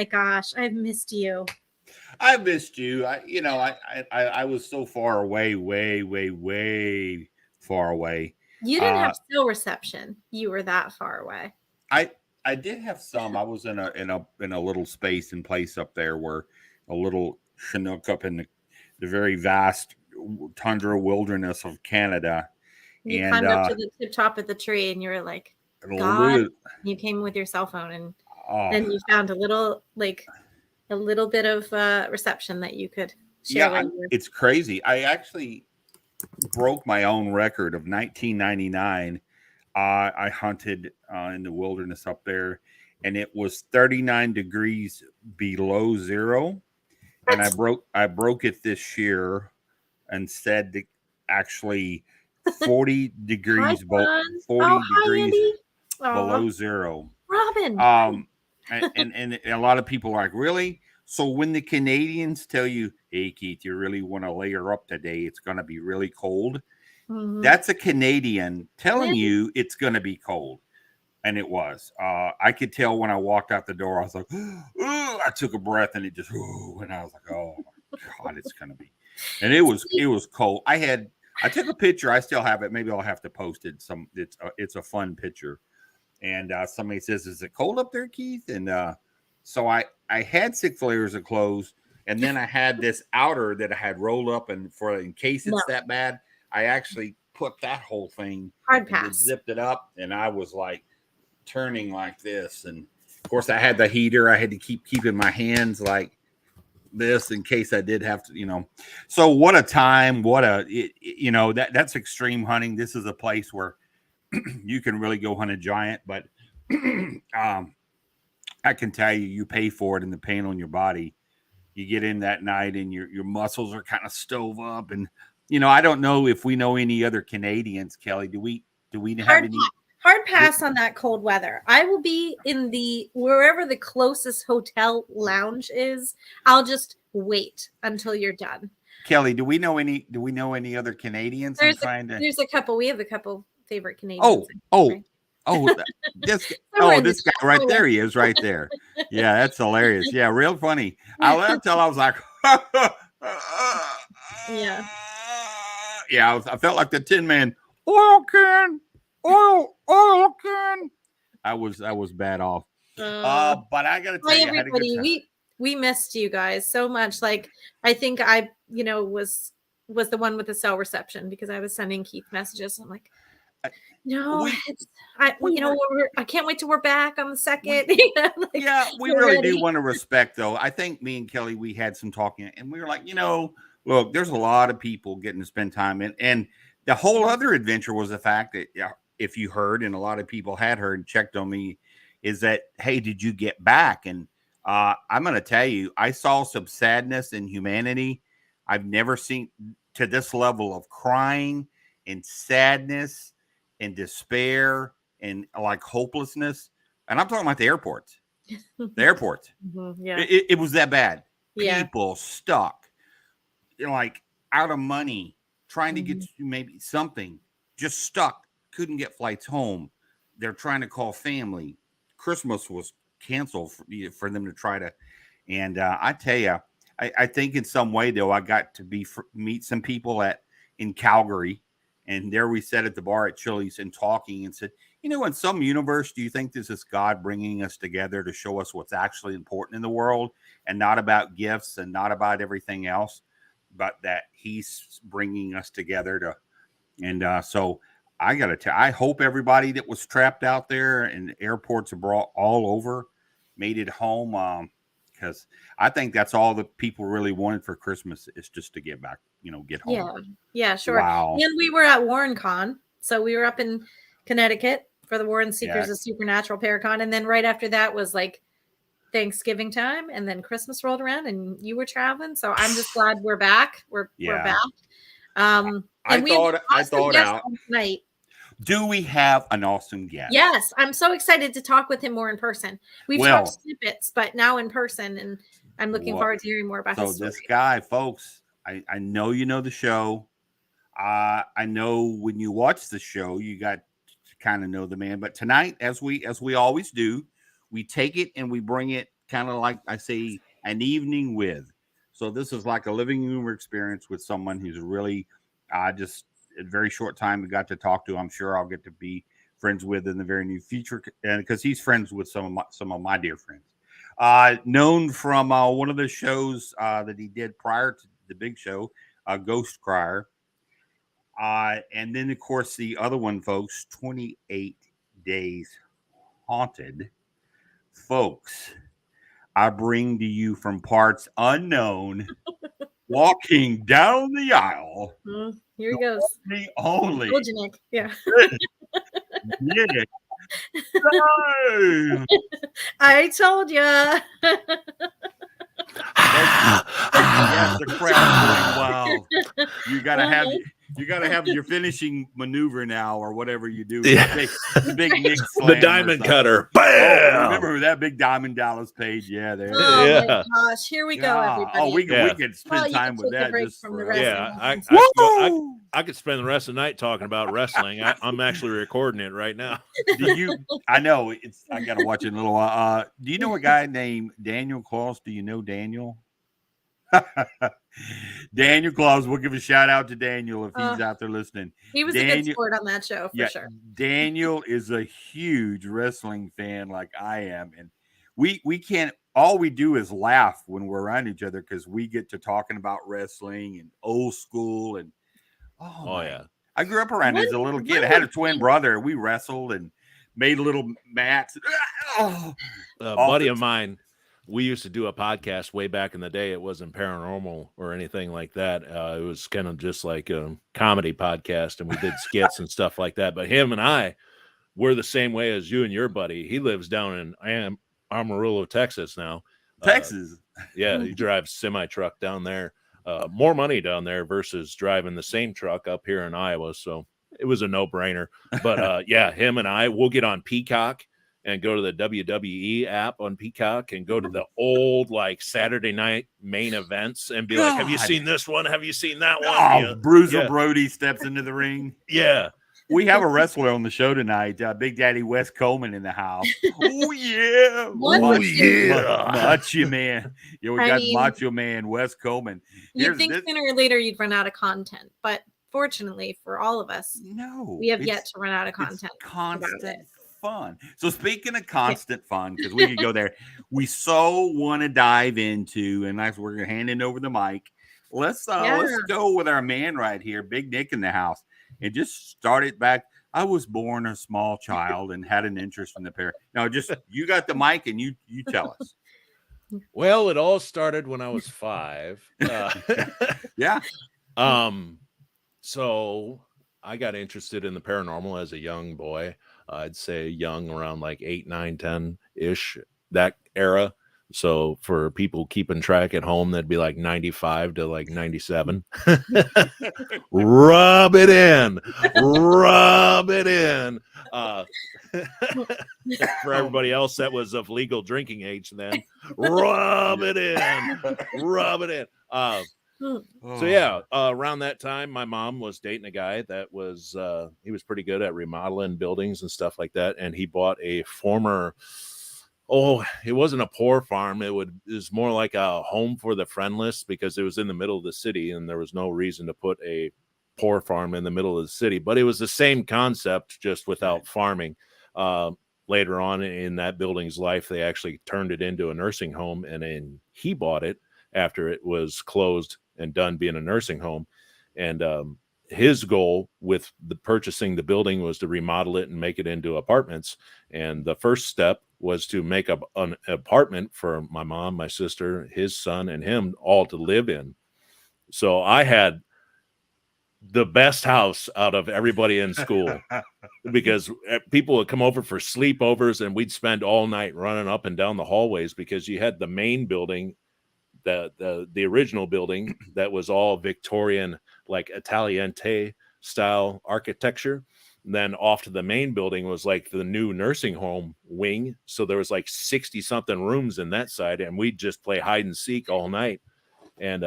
my gosh, I've missed you. I missed you. I was so far away, way, way, way far away. You didn't Uh, have cell reception. You were that far away. I I did have some. I was in a little space and place up there where a little chinook up in the very vast tundra wilderness of Canada, You and climbed up to the tip top of the tree and you were like, a God, little, you came with your cell phone and oh then you found a little bit of reception that you could share yeah, where you were. it's crazy. I actually broke my own record of 1999. I hunted in the wilderness up there, and it was 39 degrees below zero. And That's I broke it this year and said that actually 40 hi, degrees John. Oh, 40 hi, degrees Andy. Oh, below zero. Robin. Um, and a lot of people are like, really? So when the Canadians tell you, hey Keith, you really want to layer up today, it's going to be really cold. Mhm. That's a Canadian telling you it's going to be cold. And it was. I could tell when I walked out the door. I was like, I took a breath, and it just, and I was like, oh my god, it's gonna be. And it was cold. I took a picture. I still have it. Maybe I'll have to post it. It's a fun picture. And somebody says, "Is it cold up there, Keith?" And so I had 6 layers of clothes, and then I had this outer that I had rolled up, and for in case No, it's that bad, I actually put that whole thing hard and just pass. zipped it up, and I was like turning like this, and of course I had the heater. I had to keep keeping my hands like this in case I did have to, So what a time! That's extreme hunting. This is a place where you can really go hunt a giant, but I can tell you, you pay for it in the pain on your body. You get in that night, and your muscles are kind of stove up, and I don't know if we know any other Canadians, Kelly. Do we have Hard any? hard pass on that cold weather. I will be in the wherever the closest hotel lounge is. I'll just wait until you're done. Kelly, do we know any other Canadians? I'm There's a trying to. there's a couple. We have a couple favorite Canadians, Oh, I think, oh, right? oh, this guy, Somewhere in the this guy chat. right Somewhere. there. He is right there. Yeah, that's hilarious. Yeah, real funny. I laughed till I was like, Yeah. yeah, I felt like the Tin Man. Oil can, oil can. I was bad off. Uh, But I got to tell Hi you, I had a good everybody. time. We missed you guys so much. Like I think I, was the one with the cell reception because I was sending Keith messages. I'm like, I- no, We it's I we were I can't wait till we're back on the second. we Like Yeah, we we're really do ready. want to respect, though. I think me and Kelly, we had some talking, and we were like, look, there's a lot of people getting to spend time in, and the whole other adventure was the fact that, yeah, if you heard, and a lot of people had heard and checked on me, is that, hey, did you get back? And I'm going to tell you, I saw some sadness in humanity. I've never seen to this level of crying and sadness and despair and like hopelessness. And I'm talking about the airports. The airports. Mhm, yeah. It was that bad. Yeah. People stuck, like out of money, trying to get Mhm. maybe something, just stuck, couldn't get flights home. They're trying to call family. Christmas was canceled for them to try to. And I tell you, I think in some way though, I got to meet some people in Calgary, and there we sat at the bar at Chili's and talking and said, in some universe, do you think this is God bringing us together to show us what's actually important in the world, and not about gifts and not about everything else, but that He's bringing us together to? And so I got to tell. I hope everybody that was trapped out there in airports abroad all over made it home. Because I think that's all the people really wanted for Christmas is just to get back, get home. Yeah. Yeah, sure. Wow. And we were at WarrenCon. So we were up in Connecticut for the Warren Yeah. Seekers of Supernatural Paracon. And then right after that was like Thanksgiving time, and then Christmas rolled around and you were traveling. So I'm just glad we're back. We're Yeah. back. I And we have an thought I awesome thought guest out. on tonight. Do we have an awesome guest? Yes, I'm so excited to talk with him more in person. We've talked Well, snippets, but now in person, and I'm looking what? forward to hearing more about So his this story. guy, folks, I know you know the show. I know when you watch the show, you got to kind of know the man. But tonight, as we always do, we take it and we bring it kind of like I say, an evening with. So this is like a living room experience with someone who's really just a very short time we got to talk to. I'm sure I'll get to be friends with in the very near future, and because he's friends with some of my dear friends, known from one of the shows that he did prior to the big show, Ghost Crier, and then of course the other one, folks, 28 Days Haunted, folks. I bring to you from parts unknown, walking down the aisle, Here the he goes. only. Told you, Nick. Yeah. Yeah. I told you. Yes, the crowd's going wild. You gotta have your finishing maneuver now, or whatever you do. Yeah. The big Nick slam, The diamond cutter. Oh, Bam! remember that big Diamond Dallas Page? Yeah, there. Oh Yeah. my gosh! Here we go, everybody. Oh, we Yeah. could spend you time can with take a that break just from the forever. wrestling. Yeah, I could spend the rest of the night talking about wrestling. I'm actually recording it right now. Do you? I know it's. I gotta watch it in a little while. Do you know a guy named Daniel Claus? Do you know Daniel? Daniel Claus. We'll give a shout out to Daniel if he's out there listening. He was a good sport on that show for sure. Daniel is a huge wrestling fan, like I am, and we can't. All we do is laugh when we're around each other because we get to talking about wrestling and old school and yeah. I grew up around it as a little kid. I had a twin brother. We wrestled and made little mats. A buddy of mine, we used to do a podcast way back in the day. It wasn't paranormal or anything like that. It was kind of just like a comedy podcast, and we did skits and stuff like that. But him and I were the same way as you and your buddy. He lives down in Amarillo, Texas now. Texas. Yeah, he drives semi-truck down there. More money down there versus driving the same truck up here in Iowa. So it was a no-brainer. But yeah, him and I, we'll get on Peacock and go to the WWE app on Peacock and go to the old like Saturday night main events and be like, have you seen this one? Have you seen that one? Oh, Bruiser Brody steps into the ring. Yeah. We have a wrestler on the show tonight, Big Daddy Wes Coleman in the house. Oh, yeah. Macho Man. Yeah, we got Macho Man, Wes Coleman. You'd think sooner or later you'd run out of content, but fortunately for all of us, we have yet to run out of content. It's constant fun. So speaking of constant fun, because we could go there, we want to dive into, and as we're handing over the mic, let's go with our man right here, Big Nick in the house. And just start it back. I was born a small child and had an interest in the pair. Now, just you got the mic and you tell us. Well, it all started when I was 5. Yeah. So I got interested in the paranormal as a young boy. I'd say young, around like 8, 9, 10-ish, that era. So for people keeping track at home, that'd be like 95 to like 97. Rub it in. For everybody else that was of legal drinking age then, rub it in. So yeah, around that time, my mom was dating a guy that was, he was pretty good at remodeling buildings and stuff like that. And he bought a former, it wasn't a poor farm. It was more like a home for the friendless because it was in the middle of the city and there was no reason to put a poor farm in the middle of the city, but it was the same concept, just without farming. Later on in that building's life, they actually turned it into a nursing home, and then he bought it after it was closed and done being a nursing home. And his goal with purchasing the building was to remodel it and make it into apartments. And the first step was to make up an apartment for my mom, my sister, his son, and him all to live in. So I had the best house out of everybody in school because people would come over for sleepovers and we'd spend all night running up and down the hallways because you had the main building, the original building that was all Victorian, like Italiente style architecture. And then off to the main building was like the new nursing home wing. So there was like 60 something rooms in that side, and we'd just play hide and seek all night. And,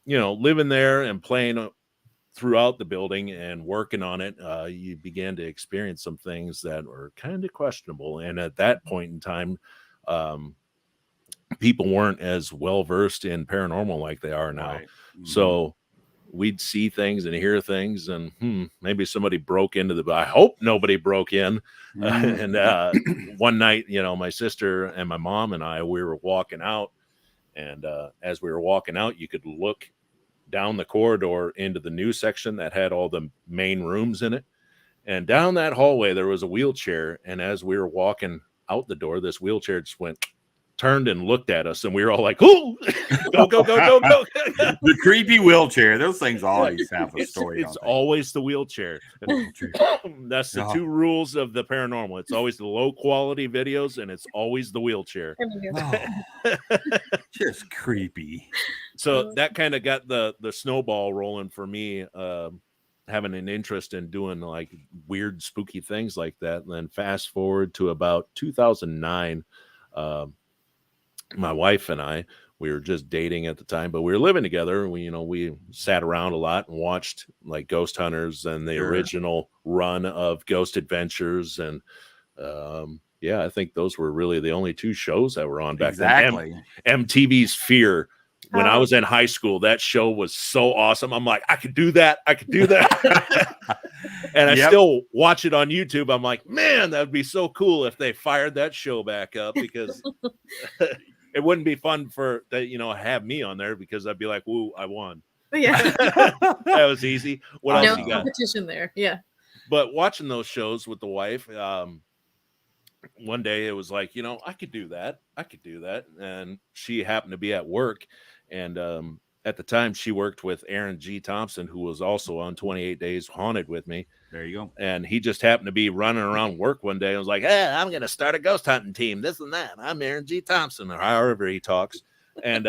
living there and playing throughout the building and working on it, you began to experience some things that were kind of questionable. And at that point in time, people weren't as well versed in paranormal like they are now. Right. Mhm. So we'd see things and hear things, and maybe somebody broke into the. I hope nobody broke in. Mhm. And one night, my sister and my mom and I, we were walking out, and as we were walking out, you could look down the corridor into the news section that had all the main rooms in it. And down that hallway, there was a wheelchair. And as we were walking out the door, this wheelchair just turned and looked at us. And we were all like, "Ooh, go, go, go, go, go." The creepy wheelchair. Those things always have a story. It's always the wheelchair. That's the two rules of the paranormal. It's always the low quality videos, and it's always the wheelchair. Just creepy. So that kind of got the snowball rolling for me, having an interest in doing like weird, spooky things like that. And then fast forward to about 2009, my wife and I, we were just dating at the time, but we were living together. We sat around a lot and watched like Ghost Hunters and the original run of Ghost Adventures. And I think those were really the only two shows that were on back then. MTV's Fear. When I was in high school, that show was so awesome. I'm like, I could do that. I could do that. And I still watch it on YouTube. I'm like, man, that would be so cool if they fired that show back up, because it wouldn't be fun for have me on there, because I'd be like, woo, I won. Yeah. That was easy. What else you got? Competition there. Yeah. But watching those shows with the wife, one day it was like, I could do that. I could do that. And she happened to be at work. And at the time, she worked with Aaron G. Thompson, who was also on 28 Days Haunted with me. There you go. And he just happened to be running around work one day and was like, "Hey, I'm going to start a ghost hunting team, this and that. I'm Aaron G. Thompson," or however he talks. And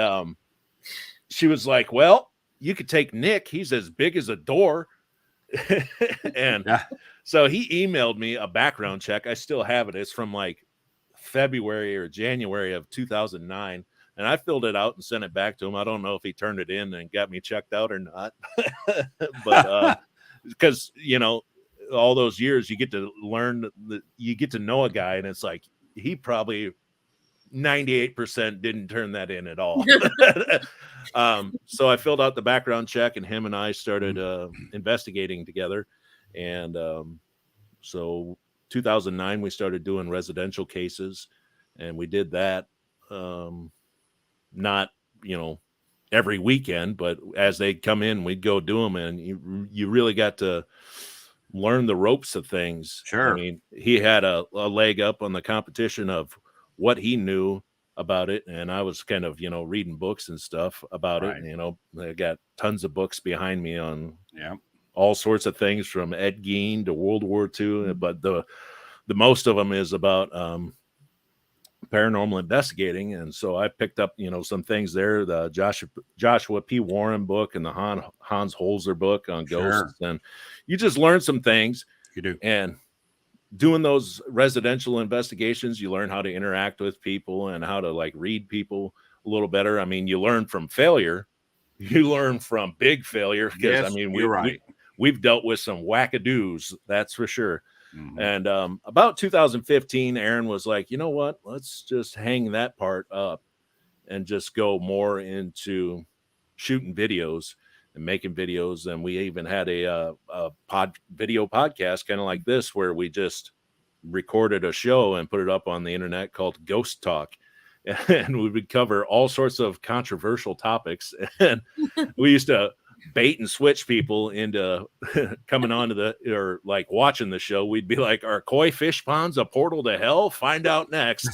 she was like, "Well, you could take Nick. He's as big as a door." And so he emailed me a background check. I still have it. It's from like February or January of 2009. And I filled it out and sent it back to him. I don't know if he turned it in and got me checked out or not. But because, all those years you get to learn, you get to know a guy, and it's like he probably 98% didn't turn that in at all. So I filled out the background check, and him and I started investigating together. And so 2009, we started doing residential cases, and we did that. Not, every weekend, but as they'd come in, we'd go do them. And you really got to learn the ropes of things. Sure. I mean, he had a leg up on the competition of what he knew about it. And I was kind of, reading books and stuff about it. And, I got tons of books behind me on all sorts of things, from Ed Gein to World War II. But the most of them is about, paranormal investigating. And so I picked up, some things there, the Joshua P. Warren book and the Hans Holzer book on ghosts. And you just learn some things. You do. And doing those residential investigations, you learn how to interact with people and how to like read people a little better. I mean, you learn from failure. You learn from big failure, because we've dealt with some wackadoos, that's for sure. Mm-hmm. And about 2015, Aaron was like, "You know what? Let's just hang that part up and just go more into shooting videos and making videos." And we even had a video podcast, kind of like this, where we just recorded a show and put it up on the internet called Ghost Talk. And we would cover all sorts of controversial topics. And we used to bait and switch people into coming on to or like watching the show. We'd be like, "Are koi fish ponds a portal to hell? Find out next."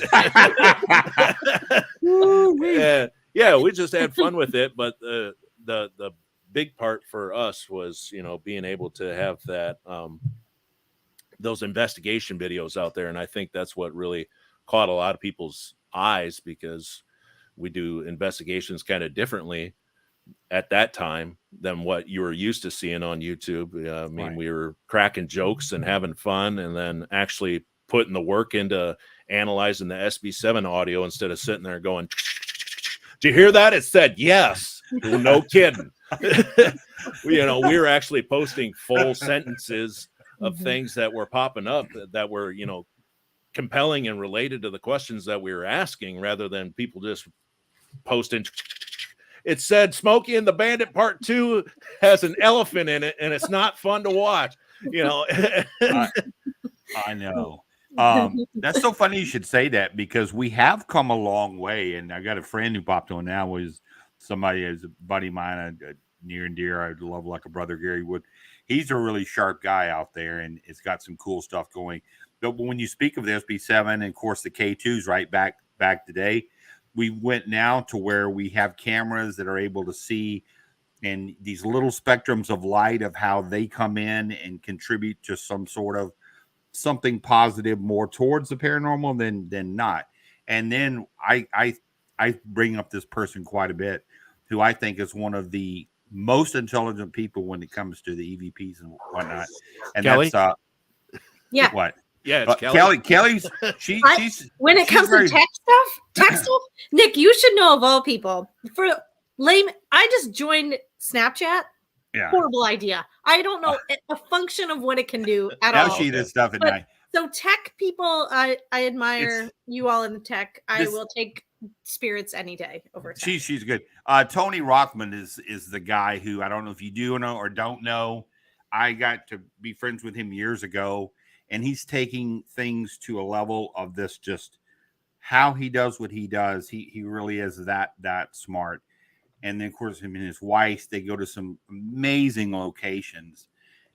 We just had fun with it. But the big part for us was, being able to have that, those investigation videos out there. And I think that's what really caught a lot of people's eyes, because we do investigations kind of differently at that time than what you were used to seeing on YouTube. I mean, we were cracking jokes and having fun, and then actually putting the work into analyzing the SB7 audio instead of sitting there going, "Did you hear that? It said yes." No kidding. We were actually posting full sentences of things that were popping up that were, compelling and related to the questions that we were asking, rather than people just posting. It said Smokey and the Bandit Part 2 has an elephant in it, and it's not fun to watch. You know, I know. That's so funny you should say that, because we have come a long way. And I got a friend who popped on now, was somebody as a buddy of mine, near and dear. I love like a brother, Gary Wood. He's a really sharp guy out there, and it's got some cool stuff going. But when you speak of the SB7 and of course the K2s, right back today, we went now to where we have cameras that are able to see, and these little spectrums of light of how they come in and contribute to some sort of something positive more towards the paranormal than not. And then I bring up this person quite a bit, who I think is one of the most intelligent people when it comes to the EVPs and whatnot. And Kelly? that's Yeah. what? yeah, it's Kelly. Kelly's she's When it she's comes very- to tech stuff, Nick, you should know of all people. For lame, I just joined Snapchat. yeah. Horrible idea. I don't know a function of what it can do at Now all. she does stuff at But- night. So tech people, I admire you all in the tech. I will take spirits any day over tech. She's good. Tony Rothman is the guy who, I don't know if you do know or don't know. I got to be friends with him years ago, and he's taking things to a level of this, just how he does what he does. He really is that smart. And then of course him and his wife, they go to some amazing locations,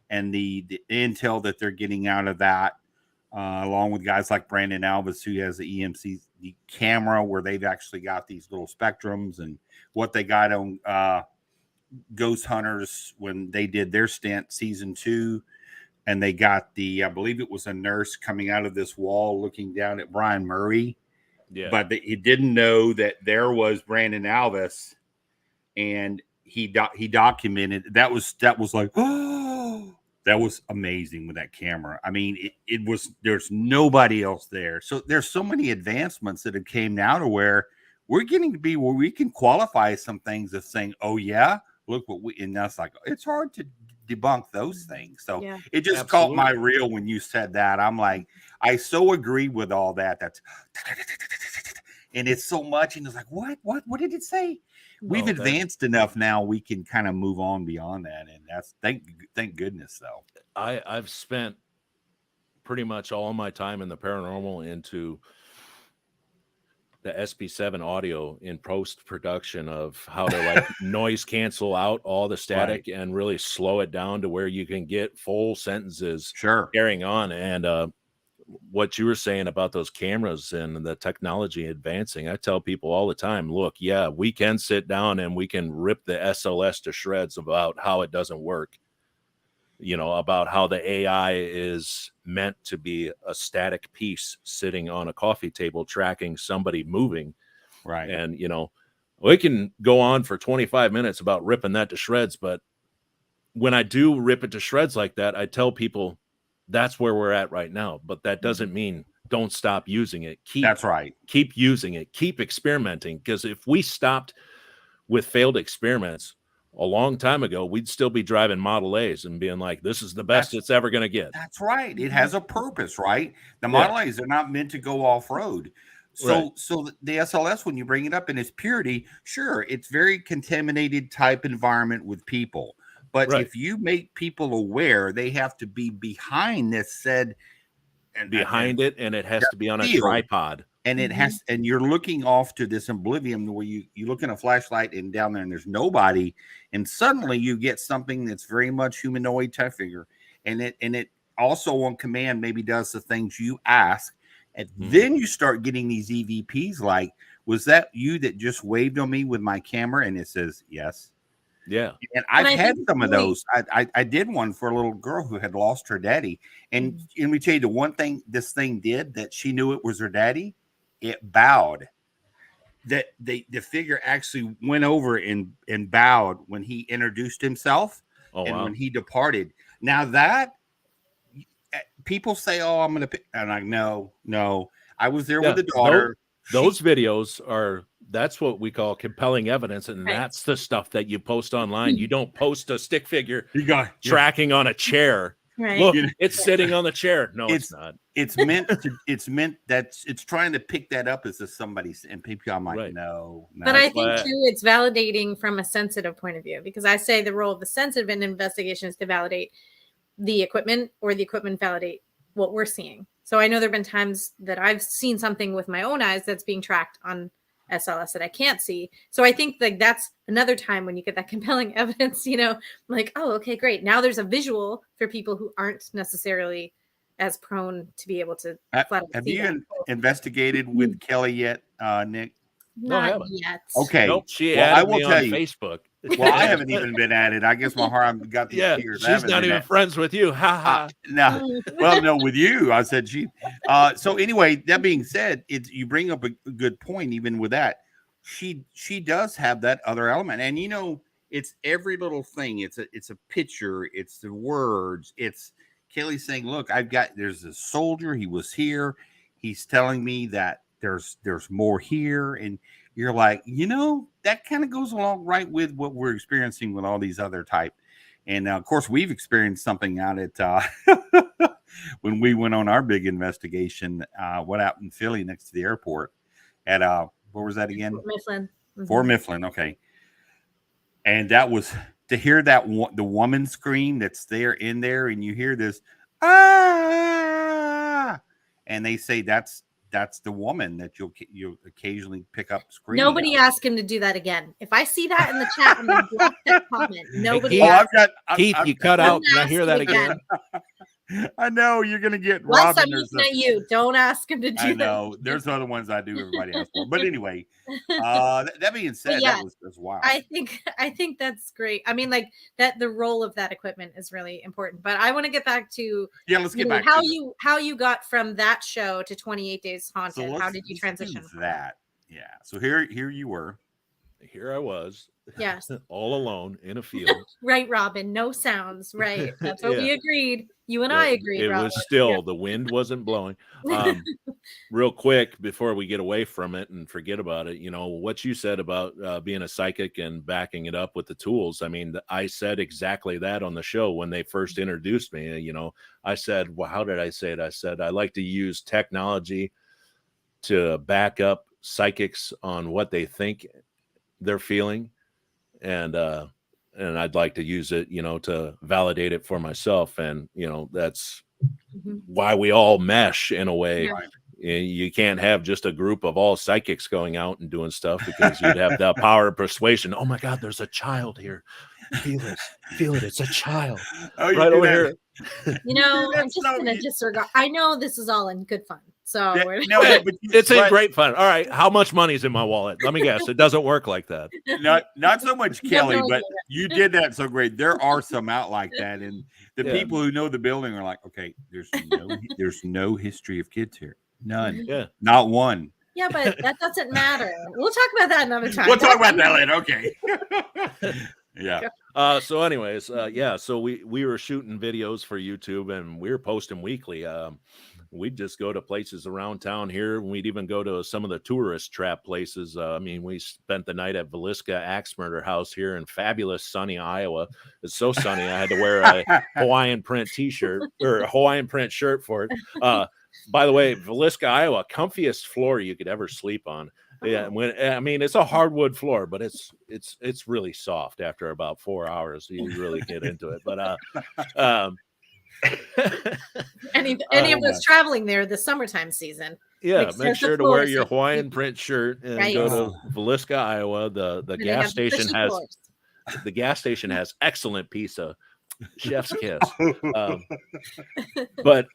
and the intel that they're getting out of that, along with guys like Brandon Alvis, who has the EMC the camera where they've actually got these little spectrums, and what they got on Ghost Hunters when they did their stint season 2, and they got I believe it was a nurse coming out of this wall looking down at Brian Murray. Yeah. But he didn't know that there was Brandon Alvis, and he documented that was like, oh, that was amazing with that camera. I mean, there's nobody else there. So there's so many advancements that have came now to where we're getting to be where we can qualify some things as saying, oh yeah, look what and that's like, it's hard to debunk those things. So Yeah. it just Absolutely. caught my reel when you said that. I'm like, I so agree with all that. That's and it's so much, and it's like, what did it say? We've advanced enough now, we can kind of move on beyond that, and that's thank goodness. Though I've spent pretty much all my time in the paranormal into the SP7 audio in post production of how to like noise cancel out all the static and really slow it down to where you can get full sentences sure carrying on. And what you were saying about those cameras and the technology advancing, I tell people all the time, look, yeah, we can sit down and we can rip the SLS to shreds about how it doesn't work, you know, about how the AI is meant to be a static piece sitting on a coffee table tracking somebody moving. right. And, you know, we can go on for 25 minutes about ripping that to shreds. But when I do rip it to shreds like that, I tell people that's where we're at right now. But that doesn't mean don't stop using it. That's right. Keep using it. Keep experimenting. Because if we stopped with failed experiments a long time ago, we'd still be driving Model A's and being like, this is the best it's ever going to get. That's right. It has a purpose, right? The Model A's are not meant to go off-road. So the SLS, when you bring it up in its purity, sure, it's very contaminated type environment with people. But if you make people aware, they have to be behind this said and it has to be on a tripod. And it has, and you're looking off to this oblivion where you look in a flashlight and down there and there's nobody, and suddenly you get something that's very much humanoid type figure, and it also on command maybe does the things you ask, and then you start getting these EVPs like, was that you that just waved on me with my camera? And it says yes. Yeah. And I've had some of those. I did one for a little girl who had lost her daddy. And let me tell you the one thing this thing did that she knew it was her daddy, it bowed. That the figure actually went over and bowed when he introduced himself when he departed. Now that people say, oh, I'm going to, and I no, I was there with the daughter. Those videos that's what we call compelling evidence. And that's the stuff that you post online. You don't post a stick figure tracking on a chair Right. Look, You know, it's sitting on the chair. No, it's not. It's meant that it's trying to pick that up as if somebody's, and people, I'm like, Right. no. But I That's think why- too, it's validating from a sensitive point of view, because I say the role of the sensitive in investigation is to validate the equipment, or the equipment validate what we're seeing. So I know there've been times that I've seen something with my own eyes that's being tracked on SLS that I can't see. So I think like that's another time when you get that compelling evidence, you know, like, oh, okay, great. Now there's a visual for people who aren't necessarily as prone to be able to flat out Have see you that. investigated with Kelly yet, Nick? No, I Not haven't. yet. Okay. Nope, she Well, I added will me tell on you. Facebook. Well, I haven't even been at it. I guess my heart got these Yeah, tears. I she's haven't not been even at- friends with you. Ha ha. No, Oh. well, no, with you, I said she. So anyway, that being said, it's you bring up a good point. Even with that, she does have that other element, and you know, it's every little thing. It's a picture. It's the words. It's Kelly saying, "Look, there's a soldier. He was here. He's telling me that there's more here," and you're like, you know, that kind of goes along right with what we're experiencing with all these other type. And of course, we've experienced something out at when we went on our big investigation. What out in Philly next to the airport at where was that again? Mifflin. Fort Mifflin. Okay, and that was to hear that the woman scream that's there in there, and you hear this ah, and they say that's the woman that you'll occasionally pick up screaming. Nobody asked him to do that again. If I see that in the chat, I'm gonna block that comment. Nobody. Keith, asked. Keith, you cut Don't out. Can I ask hear him that again? I know you're gonna get Last Robin. time looking at you. Don't ask him to do I that. know there's other ones I do. Everybody else for, but anyway. That being said, yeah, that's wild. I think that's great. I mean, like that the role of that equipment is really important. But I want to get back to Let's get back how to how you got from that show to 28 Days Haunted. So how did you let's transition? do that? Yeah. So here you were. Here I was, Yes. all alone in a field. Right, Robin. No sounds. Right. That's what we Yeah. agreed. You and I agreed. It Robin. was still the wind wasn't blowing. Real quick before we get away from it and forget about it, you know what you said about being a psychic and backing it up with the tools. I mean, I said exactly that on the show when they first introduced me. You know, I said, well, how did I say it? I said I like to use technology to back up psychics on what they think they're feeling, and I'd like to use it, you know, to validate it for myself. And you know, that's why we all mesh in a way. Yeah. You can't have just a group of all psychics going out and doing stuff, because you'd have the power of persuasion. Oh my God, there's a child here. Feel it. It's a child right over here. You know, I'm just gonna disregard. I know this is all in good fun. So it's in great fun. All right, how much money's in my wallet? Let me guess. It doesn't work like that. Not so much Kelly, but you did that so great. There are some out like that, and the people who know the building are like, okay, there's no history of kids here. None. Yeah. Not one. Yeah, but that doesn't matter. We'll talk about that another time. We'll talk about that later. Okay. Yeah. So anyways, so we were shooting videos for YouTube, and we were posting weekly. We'd just go to places around town here. We'd even go to some of the tourist trap places. I mean, we spent the night at Villisca Axe Murder House here in fabulous sunny Iowa. It's so sunny I had to wear a Hawaiian print t-shirt or a Hawaiian print shirt for it. By the way, Villisca, Iowa, comfiest floor you could ever sleep on. Yeah, I mean, it's a hardwood floor, but it's really soft after about 4 hours. You really get into it. But any of us traveling there the summertime season. Yeah, make sure to wear your Hawaiian print shirt and go to Villisca, Iowa. The gas station has excellent pizza, chef's kiss. But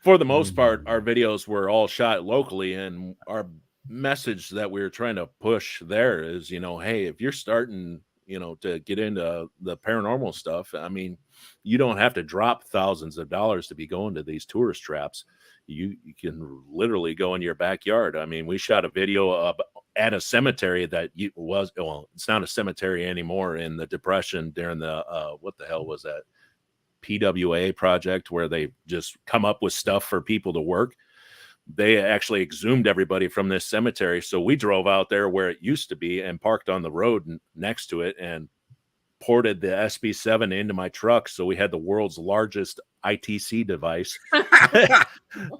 for the most part, our videos were all shot locally, and our message that we were trying to push there is, you know, hey, if you're starting, you know, to get into the paranormal stuff, I mean, you don't have to drop thousands of dollars to be going to these tourist traps. You can literally go in your backyard. I mean, we shot a video at a cemetery that it's not a cemetery anymore, in the Depression during the what the hell was that PWA project, where they just come up with stuff for people to work. They actually exhumed everybody from this cemetery. So we drove out there where it used to be and parked on the road next to it and ported the SB7 into my truck, so we had the world's largest ITC device.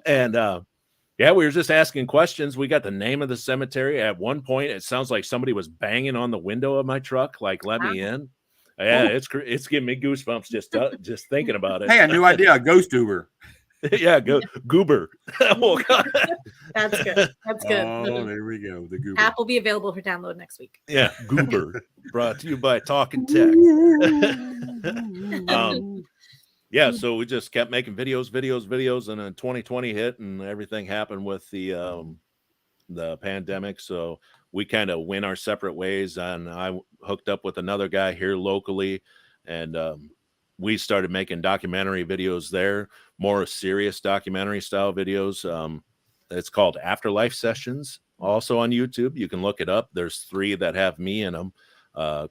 And yeah, we were just asking questions. We got the name of the cemetery. At one point, it sounds like somebody was banging on the window of my truck, like, let me in. Yeah, it's giving me goosebumps just thinking about it. Hey, a new idea, a ghost Uber. Yeah, Goober. Oh, God. That's good. That's good. Oh, there we go. The Goober. App will be available for download next week. Yeah, Goober. Brought to you by Talking Tech. Yeah, so we just kept making videos, and then 2020 hit, and everything happened with the pandemic. So we kind of went our separate ways, and I hooked up with another guy here locally, and we started making documentary videos there, more serious documentary style videos. It's called Afterlife Sessions, also on YouTube. You can look it up. There's 3 that have me in them.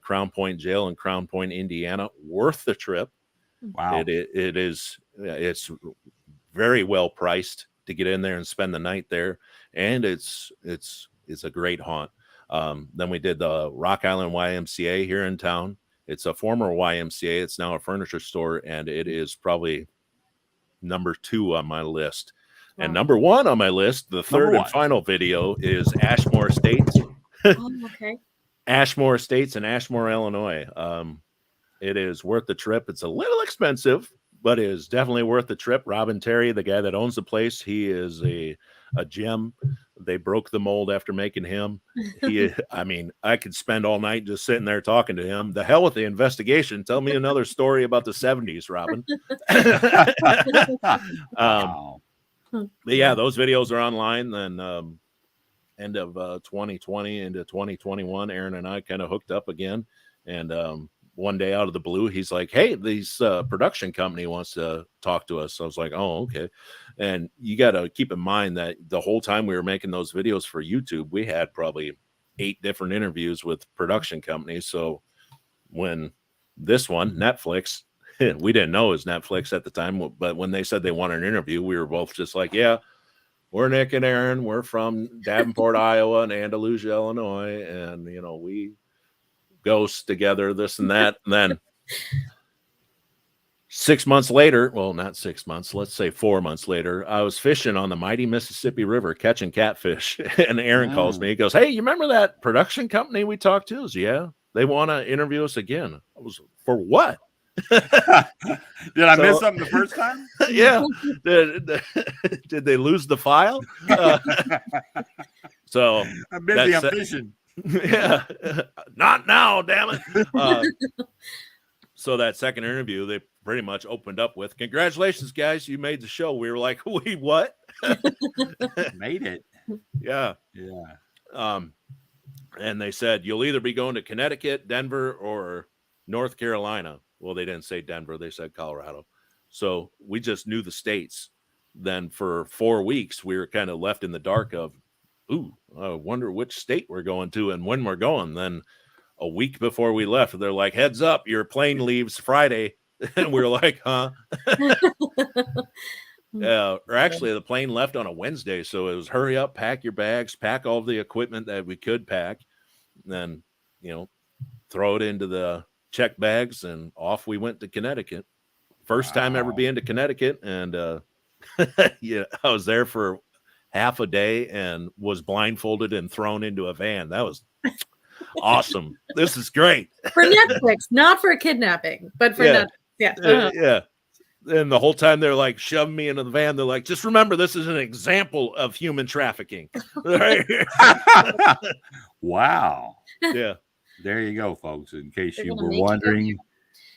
Crown Point Jail in Crown Point, Indiana. Worth the trip. Wow. It's very well priced to get in there and spend the night there, and it's a great haunt. Then we did the Rock Island YMCA here in town. It's a former YMCA. It's now a furniture store, and it is probably number 2 on my list. Wow. And number 1 on my list, the third and final video, is Ashmore Estates. Oh, okay. Ashmore Estates in Ashmore, Illinois. It is worth the trip. It's a little expensive, but it is definitely worth the trip. Robin Terry, the guy that owns the place, he is a gem. They broke the mold after making him. I mean, I could spend all night just sitting there talking to him. The hell with the investigation. Tell me another story about the 70s, Robin. Wow. But yeah, those videos are online. Then end of 2020 into 2021, Aaron and I kind of hooked up again. And one day out of the blue, he's like, hey, these production company wants to talk to us. So I was like, oh, okay. And you got to keep in mind that the whole time we were making those videos for YouTube, we had probably 8 different interviews with production companies. So when this one, Netflix, we didn't know it was Netflix at the time, but when they said they wanted an interview, we were both just like, yeah, we're Nick and Aaron. We're from Davenport, Iowa, and Andalusia, Illinois. And, we ghosts together, this and that. And then 6 months later, well, not 6 months, let's say 4 months later, I was fishing on the mighty Mississippi River catching catfish. And Aaron calls me. He goes, hey, you remember that production company we talked to? I was, yeah, they want to interview us again. I was, for what? Did I miss something the first time? Yeah. Did they lose the file? So I'm busy. I'm fishing. Yeah, not now, damn it. So that second interview, they pretty much opened up with, congratulations, guys, you made the show. We were like, wait, what? Made it. Yeah. And they said, you'll either be going to Connecticut, Denver, or North Carolina. Well, they didn't say Denver, they said Colorado. So we just knew the states. Then for 4 weeks, we were kind of left in the dark of, ooh, I wonder which state we're going to and when we're going. Then a week before we left, they're like, heads up, your plane leaves Friday. And we were like, huh? Or actually, the plane left on a Wednesday. So it was hurry up, pack your bags, pack all the equipment that we could pack. And then, throw it into the check bags, and off we went to Connecticut. First time ever being to Connecticut. And yeah, I was there for half a day and was blindfolded and thrown into a van. That was awesome. This is great. For Netflix, not for kidnapping, but for Netflix. Yeah. Yeah. And the whole time they're like shoving me into the van. They're like, just remember, this is an example of human trafficking. Wow. Yeah. There you go, folks. In case you were wondering.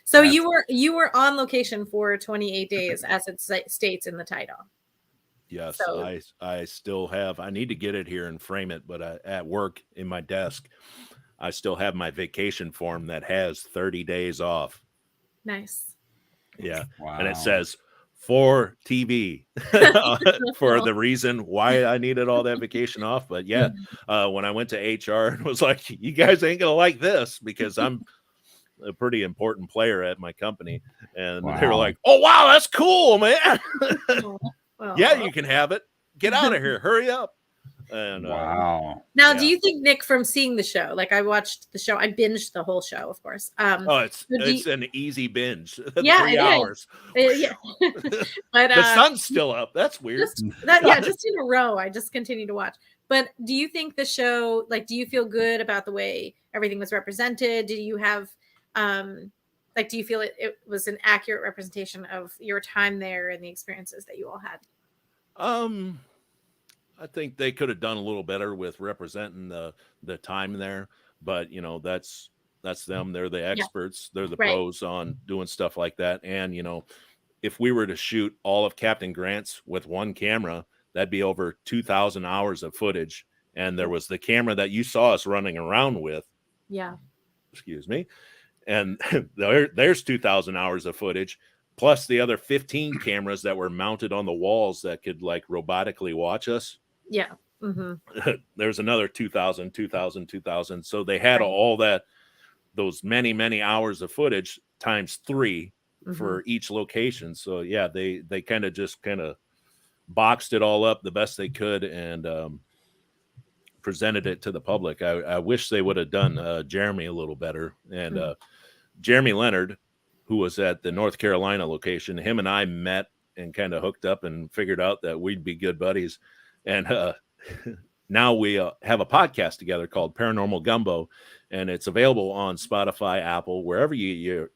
So you were on location for 28 days, as it states in the title. Yes, So, I still have. I need to get it here and frame it, but at work in my desk, I still have my vacation form that has 30 days off. nice. Yeah, Wow. and it says for TV for the reason why I needed all that vacation off. But yeah, when I went to HR and was like, you guys ain't gonna like this because I'm a pretty important player at my company, and they were like, oh wow, that's cool, man. Well, Yeah, you can have it. Get out of here. Hurry up. And Wow. Now, Yeah. do you think, Nick, from seeing the show, like I watched the show, I binged the whole show, of course. it's an easy binge. Yeah, 3 it is. hours. Yeah. But The sun's still up. That's weird. just that, yeah, just in a row, I just continue to watch. But do you think the show, like, do you feel good about the way everything was represented? Do you have, do you feel it was an accurate representation of your time there and the experiences that you all had? I think they could have done a little better with representing the time there, but that's them. They're the experts. They're the Right. pros on doing stuff like that. And if we were to shoot all of Captain Grant's with one camera, that'd be over 2,000 hours of footage. And there was the camera that you saw us running around with. Yeah. Excuse me. And there's 2,000 hours of footage, plus the other 15 cameras that were mounted on the walls that could like robotically watch us. Yeah. Mm-hmm. There's another 2,000. So they had Right. all those many hours of footage times 3 for each location. So yeah, they kind of boxed it all up the best they could and presented it to the public. I wish they would have done Jeremy a little better. And Jeremy Leonard, who was at the North Carolina location, him and I met and kind of hooked up and figured out that we'd be good buddies. And now we have a podcast together called Paranormal Gumbo, and it's available on Spotify, Apple, wherever you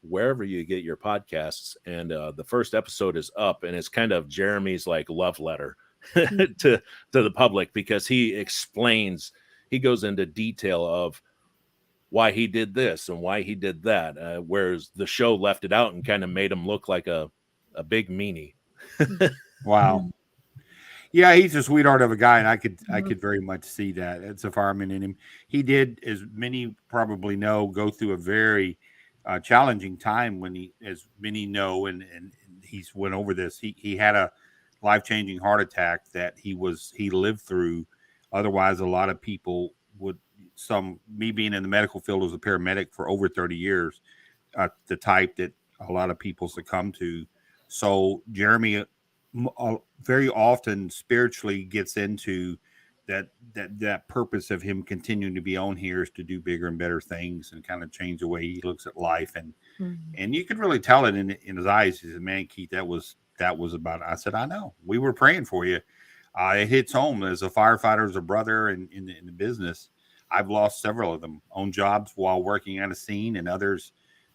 get your podcasts. And the first episode is up, and it's kind of Jeremy's like love letter to the public, because he goes into detail of why he did this and why he did that, whereas the show left it out and kind of made him look like a big meanie. Wow. Yeah, he's a sweetheart of a guy, and I could very much see that. It's a fireman in him. He did, as many probably know, go through a very challenging time when as many know, and he's went over this. He had a life-changing heart attack that he lived through. Otherwise, a lot of people would. Me being in the medical field as a paramedic for over 30 years, the type that a lot of people succumb to. So Jeremy very often spiritually gets into that purpose of him continuing to be on here is to do bigger and better things and kind of change the way he looks at life. And you could really tell it in his eyes. He said, "Man, Keith, that was about it." I said, "I know. We were praying for you." It hits home. As a firefighter, as a brother in the business, I've lost several of them on jobs while working at a scene, and others,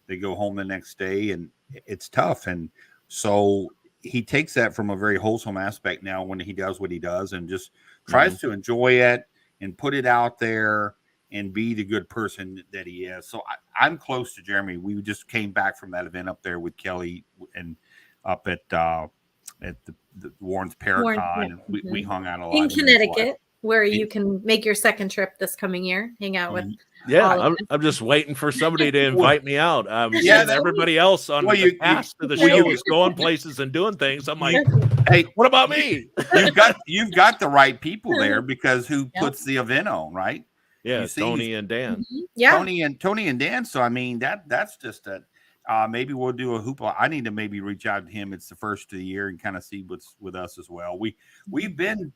they go home the next day, and it's tough. And so he takes that from a very wholesome aspect now when he does what he does, and just tries to enjoy it and put it out there and be the good person that he is. So I'm close to Jeremy. We just came back from that event up there with Kelly and up at the Warren's Paracon. Yeah. We hung out a lot in Connecticut, where you can make your second trip this coming year, hang out with. Yeah, I'm just waiting for somebody to invite me out. Everybody else on the cast of the show is going places and doing things. I'm like, hey, what about me? You've got the right people there, because who puts the event on, right? Yeah, Tony and Dan. Yeah, Tony and Dan. So I mean that's just a maybe we'll do a hoopla. I need to maybe reach out to him. It's the first of the year and kind of see what's with us as well. We've been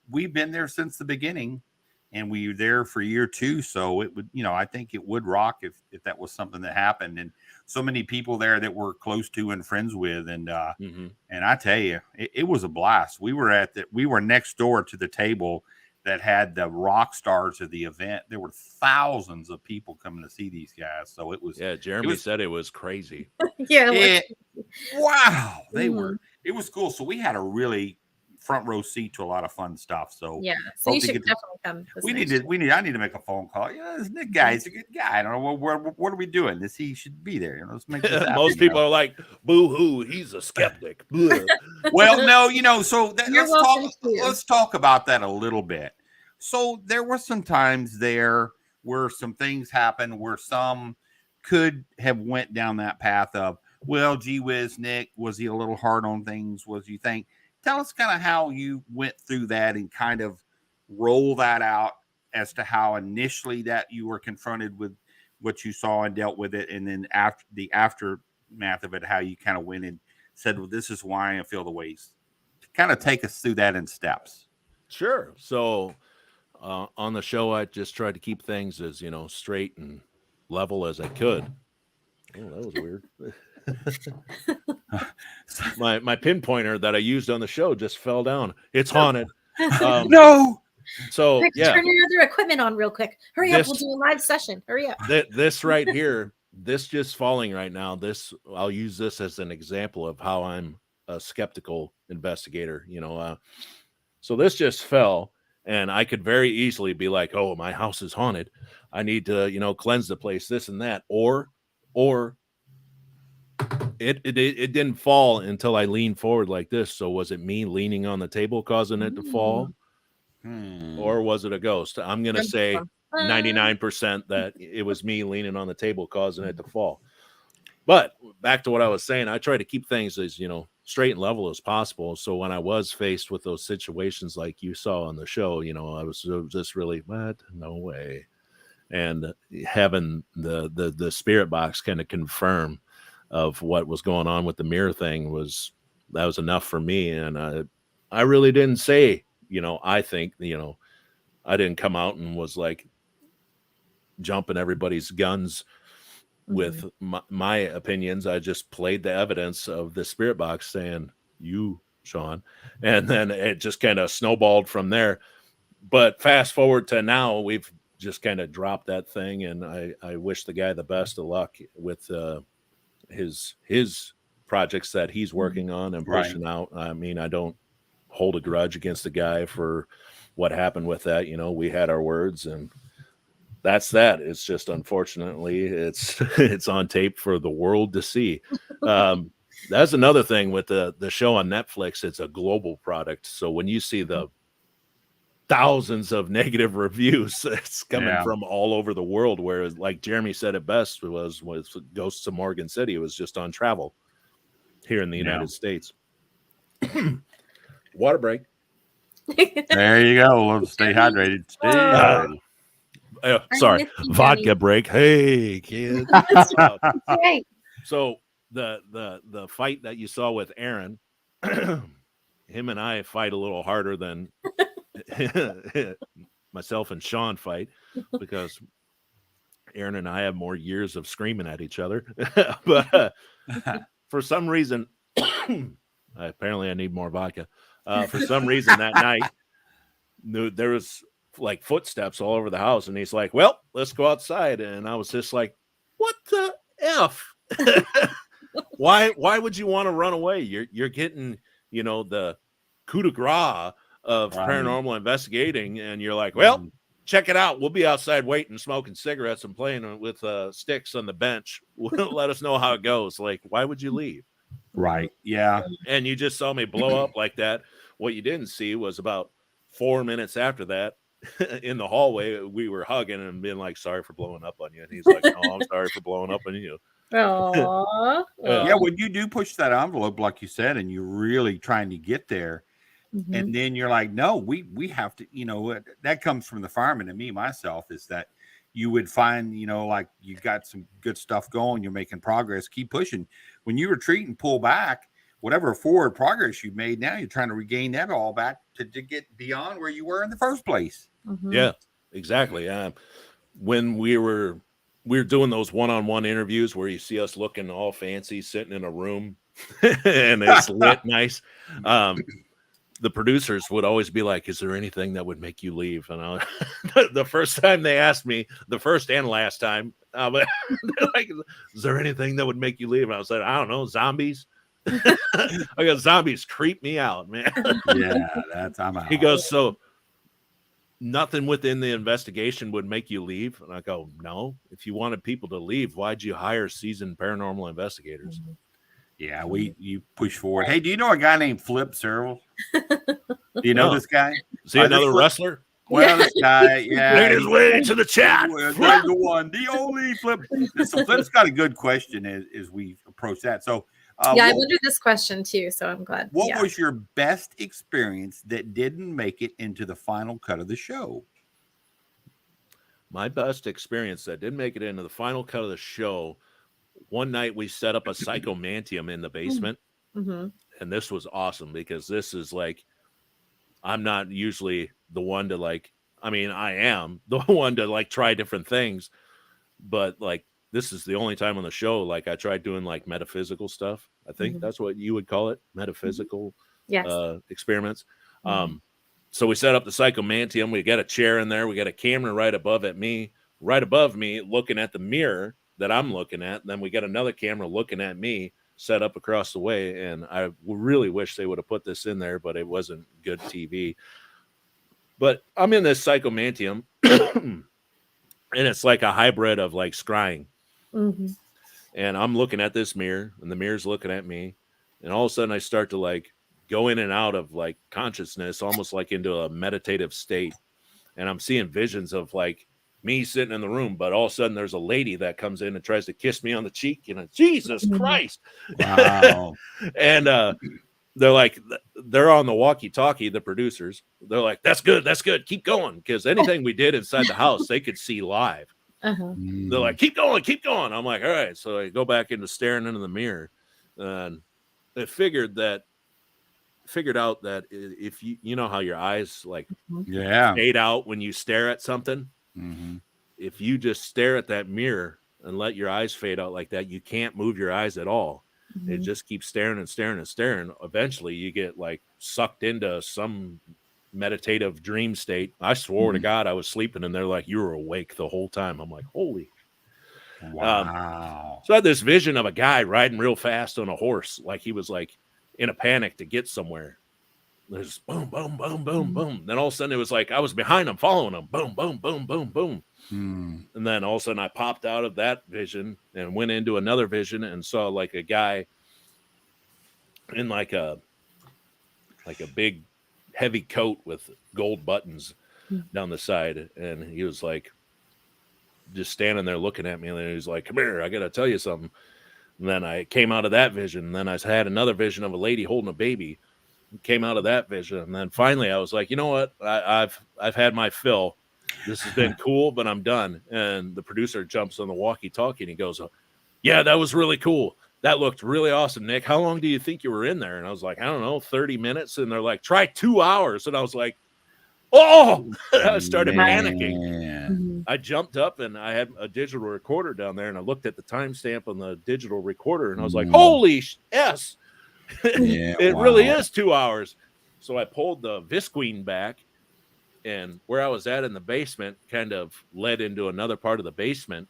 there since the beginning. And we were there for year 2. So it would, I think it would rock if that was something that happened. And so many people there that we're close to and friends with. And and I tell you, it was a blast. We were next door to the table that had the rock stars of the event. There were thousands of people coming to see these guys. So it was. Yeah, Jeremy said it was crazy. Wow. They were. It was cool. So we had a really front row seat to a lot of fun stuff. So yeah, so you should definitely come. I need to make a phone call. This Nick guy is a good guy. I don't know what are we doing? He should be there. Let's make this happen. Most people are like, boo hoo, he's a skeptic. Well, no, so let's talk about that a little bit. So there were some times there where some things happened where some could have went down that path of, well, gee whiz, Nick, was he a little hard on things? Was you think? Tell us kind of how you went through that and kind of roll that out as to how initially that you were confronted with what you saw and dealt with it. And then after the aftermath of it, how you kind of went and said, well, this is why I feel the ways. Kind of take us through that in steps. Sure. So on the show, I just tried to keep things as, straight and level as I could. Oh, that was weird. my pinpointer that I used on the show just fell down. It's haunted. No. So Rick, yeah, turn your other equipment on real quick. Hurry up, we'll do a live session. Hurry up. This right here, this just falling right now. I'll use this as an example of how I'm a skeptical investigator. So this just fell, and I could very easily be like, "Oh, my house is haunted. I need to, cleanse the place, this and that," or it didn't fall until I leaned forward like this. So was it me leaning on the table causing it to fall? Or was it a ghost? I'm going to say 99% that it was me leaning on the table causing it to fall. But back to what I was saying, I try to keep things as, straight and level as possible. So when I was faced with those situations like you saw on the show, I was just really, what? No way. And having the spirit box kind of confirm of what was going on with the mirror thing was enough for me. And I really didn't say, I think, I didn't come out and was like jumping everybody's guns with my opinions. I just played the evidence of the spirit box saying, you, Sean, and then it just kind of snowballed from there. But fast forward to now, we've just kind of dropped that thing. And I wish the guy the best of luck with his projects that he's working on and pushing out. I mean, I don't hold a grudge against the guy for what happened with that. We had our words, and that's that. It's just, unfortunately, it's on tape for the world to see. That's another thing with the show on Netflix. It's a global product. So when you see the thousands of negative reviews, it's coming from all over the world, whereas, like Jeremy said it best, was Ghosts of Morgan City. It was just on travel here in the United States. Water break. There you go. We'll stay hydrated. Stay hydrated. Sorry, vodka break. Hey, kids. Right. So the fight that you saw with Aaron, him and I fight a little harder than myself and Sean fight, because Aaron and I have more years of screaming at each other. But for some reason, apparently I need more vodka. For some reason that night, there was like footsteps all over the house, and he's like, "Well, let's go outside." And I was just like, "What the F?" Why would you want to run away? You're getting, the coup de grace of paranormal investigating, and you're like, "Well, check it out. We'll be outside waiting, smoking cigarettes and playing with sticks on the bench. Let us know how it goes." Like, why would you leave? Right. Yeah. And you just saw me blow up like that. What you didn't see was about 4 minutes after that, in the hallway, we were hugging and being like, "Sorry for blowing up on you." And he's like, "No, I'm sorry for blowing up on you." Aww. Yeah, when you do push that envelope, like you said, and you're really trying to get there, and then you're like, "No, we have to," that comes from the fireman and me, myself, is that you would find, like you got some good stuff going, you're making progress, keep pushing. When you retreat and pull back, whatever forward progress you made, now you're trying to regain that all back to get beyond where you were in the first place. Yeah, exactly. When we were doing those one-on-one interviews where you see us looking all fancy, sitting in a room and it's lit nice. The producers would always be like, "Is there anything that would make you leave?" And the first time they asked me, the first and last time, they're like, "Is there anything that would make you leave?" And I said, "I don't know, zombies." I go, "Zombies creep me out, man." Yeah, I'm out. He goes, "So nothing within the investigation would make you leave?" And I go, "No. If you wanted people to leave, why'd you hire seasoned paranormal investigators?" Yeah, you push forward. Hey, do you know a guy named Flip Searle? Do you know this guy? Is he another wrestler? Well, this guy, made his way to the chat. There's the one, the only Flip. So Flip's got a good question as we approach that. So, I wondered this question too, so I'm glad. What was your best experience that didn't make it into the final cut of the show? My best experience that didn't make it into the final cut of the show. One night we set up a psychomantium in the basement, and this was awesome because this is like, I'm not usually the one to like, I mean, I am the one to like try different things, but like this is the only time on the show like I tried doing like metaphysical stuff. I think that's what you would call it, metaphysical Yes. experiments. So we set up the psychomantium. We got a chair in there. We got a camera right above me, looking at the mirror that I'm looking at. And then we got another camera looking at me set up across the way. And I really wish they would have put this in there, but it wasn't good TV. But I'm in this psychomantium, and it's like a hybrid of like scrying. And I'm looking at this mirror, and the mirror's looking at me. And all of a sudden, I start to like go in and out of like consciousness, almost like into a meditative state. And I'm seeing visions of like me sitting in the room, but all of a sudden there's a lady that comes in and tries to kiss me on the cheek. You know, Jesus Christ. Wow. And they're on the walkie-talkie, the producers. They're like, that's good, keep going. Because anything we did inside the house, they could see live. They're like, keep going. I'm like, all right. So I go back into staring into the mirror, and they figured out that if you know how your eyes like fade out when you stare at something, if you just stare at that mirror and let your eyes fade out like that, you can't move your eyes at all. It just keeps staring and staring and staring. Eventually you get like sucked into some meditative dream state. I swore to God I was sleeping, and they're like, you were awake the whole time. I'm like, holy wow. So I had this vision of a guy riding real fast on a horse, like he was like in a panic to get somewhere. There's boom, boom, boom, boom, boom. Then all of a sudden it was like I was behind him, following him. Boom, boom, boom, boom, boom. And then all of a sudden I popped out of that vision and went into another vision and saw like a guy in like a big heavy coat with gold buttons down the side. And he was like just standing there looking at me. And then he was like, come here, I got to tell you something. And then I came out of that vision. And then I had another vision of a lady holding a baby. Came out of that vision. And then finally I was like, you know what? I've had my fill. This has been cool, but I'm done. And the producer jumps on the walkie-talkie and he goes, yeah, that was really cool. That looked really awesome, Nick. How long do you think you were in there? And I was like, I don't know, 30 minutes. And they're like, try 2 hours. And I was like, oh, I started panicking. I jumped up and I had a digital recorder down there and I looked at the timestamp on the digital recorder and I was like, holy yes. It really is 2 hours. So I pulled the visqueen back, and where I was at in the basement kind of led into another part of the basement,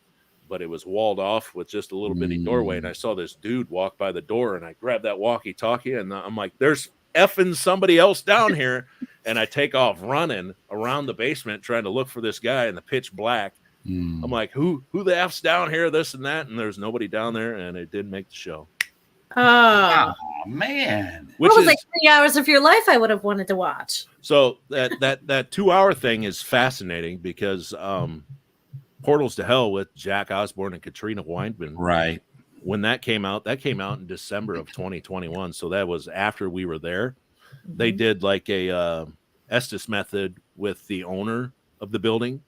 but it was walled off with just a little bitty doorway. And I saw this dude walk by the door, and I grabbed that walkie-talkie and I'm like, there's effing somebody else down here. And I take off running around the basement trying to look for this guy in the pitch black. I'm like, who the F's down here, this and that? And there's nobody down there, and it didn't make the show. Oh man. Which was like 3 hours of your life I would have wanted to watch. So that 2 hour thing is fascinating because Portals to Hell with Jack Osborne and Katrina Weinman. Right. When that came out in December of 2021. So that was after we were there. They did like a Estes method with the owner of the building.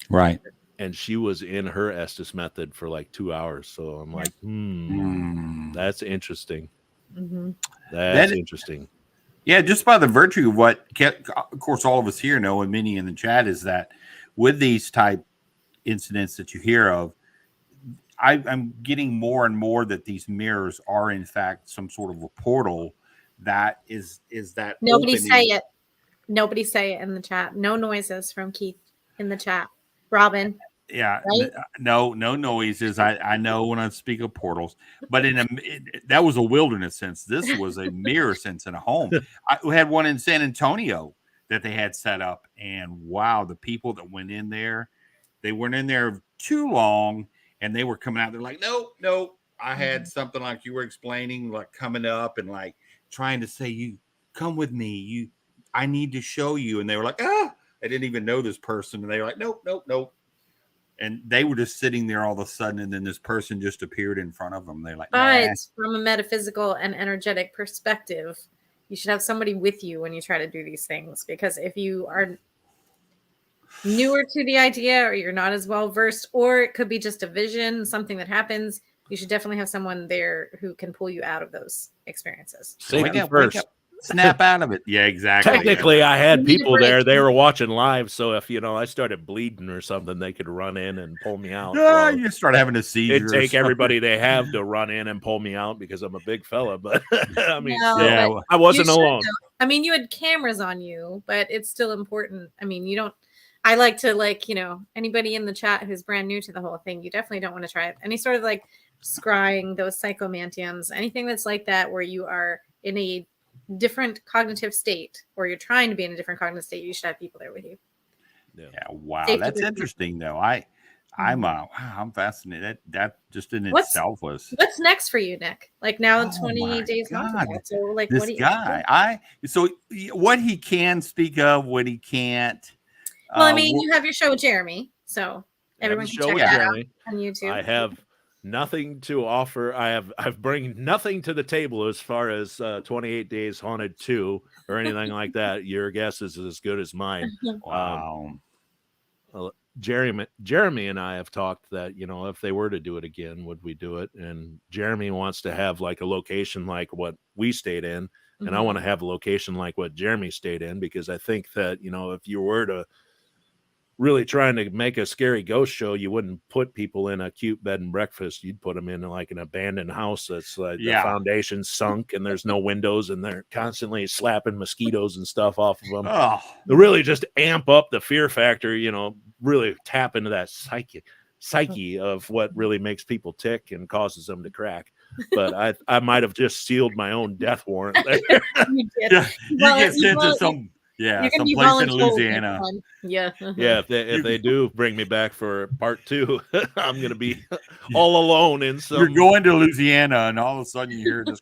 Right. And she was in her Estes method for like 2 hours. So I'm like, that's interesting. That's interesting. Yeah, just by the virtue of what, of course, all of us here know, and many in the chat, is that with these type incidents that you hear of, I'm getting more and more that these mirrors are in fact some sort of a portal that is that. Nobody say it. Nobody say it in the chat. No noises from Keith in the chat. Robin. Yeah, right? No noises. I know when I speak of portals, but that was a wilderness sense. This was a mirror sense in a home. I had one in San Antonio that they had set up, and wow, the people that went in there, they weren't in there too long, and they were coming out. They're like, nope. I had something like you were explaining, like coming up and like trying to say, you come with me. I need to show you, and they were like, I didn't even know this person, and they were like, nope. And they were just sitting there all of a sudden, and then this person just appeared in front of them. They're like, but from a metaphysical and energetic perspective, you should have somebody with you when you try to do these things. Because if you are newer to the idea, or you're not as well versed, or it could be just a vision, something that happens, you should definitely have someone there who can pull you out of those experiences. Safety first. snap out of it. Yeah, exactly. Technically, I had You need a people break. there. They were watching live, so if I started bleeding or something, they could run in and pull me out. Yeah, Well, you start having a seizure. it'd or take something. everybody they have to run in and pull me out because I'm a big fella. But I mean, No, still, Yeah, but well, I wasn't you should, alone. though. I mean, you had cameras on you, but it's still important. I mean, you don't. I like to anybody in the chat who's brand new to the whole thing. You definitely don't want to try it. Any sort of like scrying, those psychomantiums, anything that's like that, where you are in a different cognitive state, or you're trying to be in a different cognitive state. You should have people there with you. yeah. Wow, Safety that's first. interesting though. I'm fascinated. That just in What's- itself was. What's next for you, Nick? Like now, Oh 28 my days not God. to that. So like, This what do you? guy, what he can speak of, what he can't. Well, I mean, you have your show with Jeremy, so everyone can check that out on YouTube. I have nothing to offer. I've bring nothing to the table as far as 28 Days Haunted 2 or anything like that. Your guess is as good as mine. Wow. Jeremy and I have talked that, if they were to do it again, would we do it? And Jeremy wants to have like a location like what we stayed in. And I want to have a location like what Jeremy stayed in, because I think that, if you were to really trying to make a scary ghost show, you wouldn't put people in a cute bed and breakfast. You'd put them in like an abandoned house that's like the foundation's sunk and there's no windows and they're constantly slapping mosquitoes and stuff off of them. Oh. To really just amp up the fear factor, really tap into that psyche of what really makes people tick and causes them to crack. But I might have just sealed my own death warrant there. You did. Yeah, you get sent to some place in Louisiana. Yeah. Yeah, if they do bring me back for part 2, I'm gonna be all alone in some. You're going to Louisiana, and all of a sudden you hear this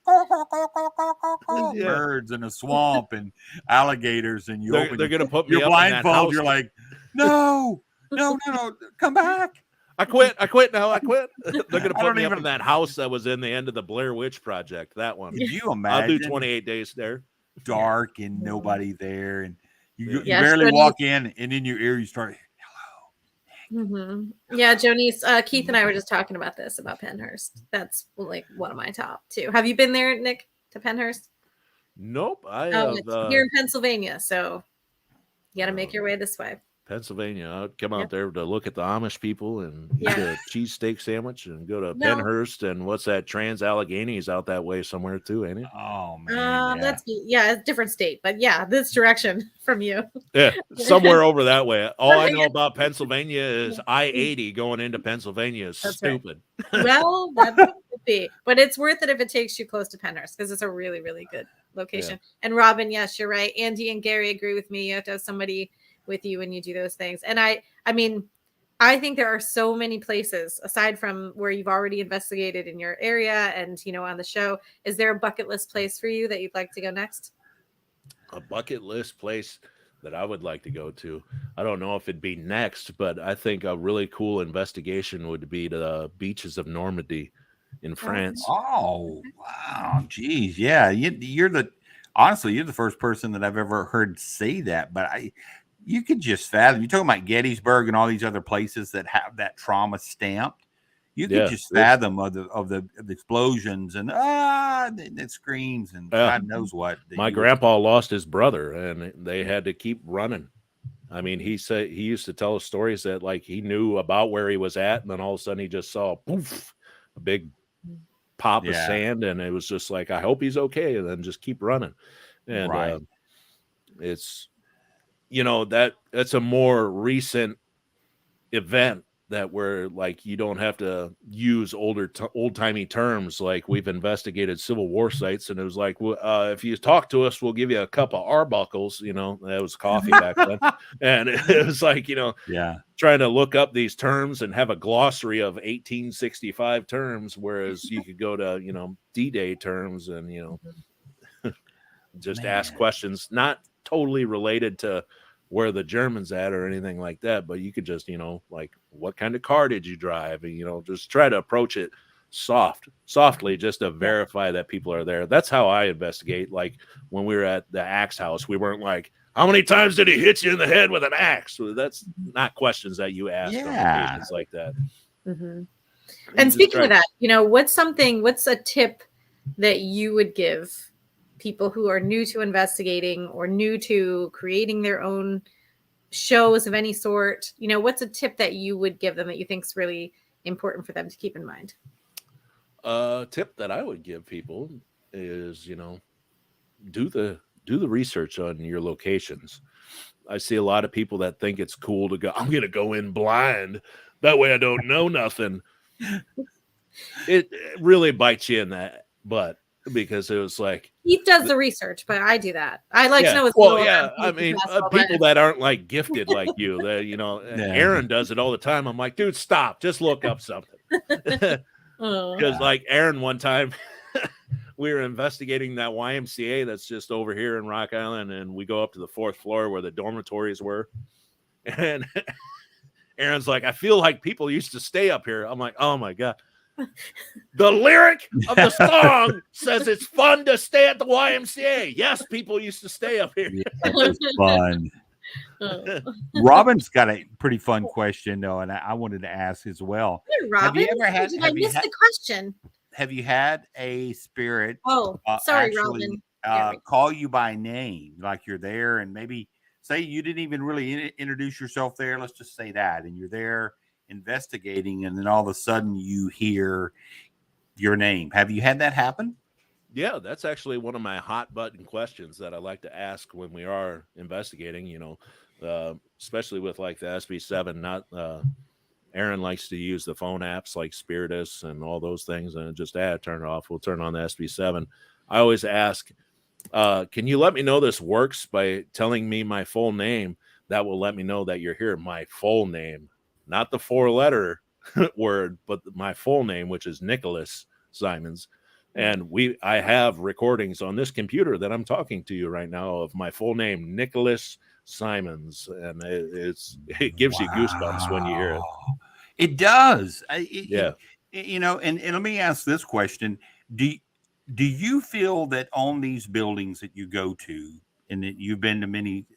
birds in a swamp and alligators, and they're gonna put me your up in that blindfold. house. You're like, no, come back. I quit now. I quit. They're gonna put me up in that house that was in the end of the Blair Witch Project. That one. Could you imagine? I'll do 28 days there. Dark and nobody there, and you barely walk in, and in your ear you start, hello. Yeah, Jonice, Keith and I were just talking about this, about Pennhurst. That's like one of my top 2. Have you been there, Nick, to Pennhurst? Nope. It's here in Pennsylvania, so you got to make your way this way. Pennsylvania. I'd come out there to look at the Amish people and eat a cheesesteak sandwich and go to Pennhurst and what's that? Trans-Alleghenies out that way somewhere too, ain't it? Oh man, that's a different state, but this direction from you. Yeah, somewhere over that way. All I know about Pennsylvania is I-80 going into Pennsylvania is stupid. Right. Well, that could be, but it's worth it if it takes you close to Pennhurst because it's a really, really good location. Yeah. And Robin, yes, you're right. Andy and Gary agree with me. You have to have somebody with you when you do those things. And I mean, I think there are so many places aside from where you've already investigated in your area and, on the show. Is there a bucket list place for you that you'd like to go next? A bucket list place that I would like to go to. I don't know if it'd be next, but I think a really cool investigation would be the beaches of Normandy in France. Oh, wow. Geez. Yeah. You're the first person that I've ever heard say that, but you could just fathom. You're talking about Gettysburg and all these other places that have that trauma stamped. You could just fathom of the explosions and the screams and God knows what. My grandpa lost his brother and they had to keep running. I mean, he said he used to tell us stories that like he knew about where he was at, and then all of a sudden he just saw poof, a big pop of sand, and it was just like, I hope he's okay, and then just keep running. And it's that's a more recent event that where like you don't have to use old-timey terms like we've investigated Civil War sites, and it was like, if you talk to us, we'll give you a cup of Arbuckles. That was coffee back then, and it was like trying to look up these terms and have a glossary of 1865 terms, whereas you could go to D-Day terms and just ask questions not totally related to where the Germans at or anything like that, but you could just, like, what kind of car did you drive? And, just try to approach it softly, just to verify that people are there. That's how I investigate. Like when we were at the axe house, we weren't like, how many times did he hit you in the head with an axe? So that's not questions that you ask on occasions like that. Mm-hmm. And speaking of that, what's a tip that you would give people who are new to investigating or new to creating their own shows of any sort, what's a tip that you would give them that you think is really important for them to keep in mind? Tip that I would give people is, do the research on your locations. I see a lot of people that think it's cool to go, I'm going to go in blind. That way I don't know nothing. It really bites you in the butt, because it was like, Keith does the research, but I do that. I like to know what's well, going yeah. on. I mean, Basketball, people but that aren't like gifted like you, that, Yeah. Aaron does it all the time. I'm like, dude, stop, just look up something. oh, Because like Aaron, one time we were investigating that YMCA that's just over here in Rock Island, and we go up to the 4th floor where the dormitories were, and Aaron's like, I feel like people used to stay up here. I'm like, oh my God. The lyric of the song says it's fun to stay at the YMCA. Yes, people used to stay up here. Yeah, it's fun. oh. Robin's got a pretty fun question though, and I wanted to ask as well. Hey, Robin, Have you ever had? did I miss the question? Have you had a spirit? Oh, sorry, actually, Robin. call you by name, like you're there, and maybe say you didn't even really introduce yourself there. Let's just say that, and you're there investigating, and then all of a sudden you hear your name. Have you had that happen? Yeah, that's actually one of my hot button questions that I like to ask when we are investigating, especially with like the SB7. Not Aaron likes to use the phone apps like Spiritus and all those things, and just turn it off. We'll turn on the SB7. I always ask, can you let me know this works by telling me my full name? That will let me know that you're here. My full name, not the 4-letter word, but my full name, which is Nicholas Simons. And I have recordings on this computer that I'm talking to you right now of my full name, Nicholas Simons, and it gives you goosebumps when you hear it. It does. Yeah. And let me ask this question: Do you feel that on these buildings that you go to, and that you've been to many,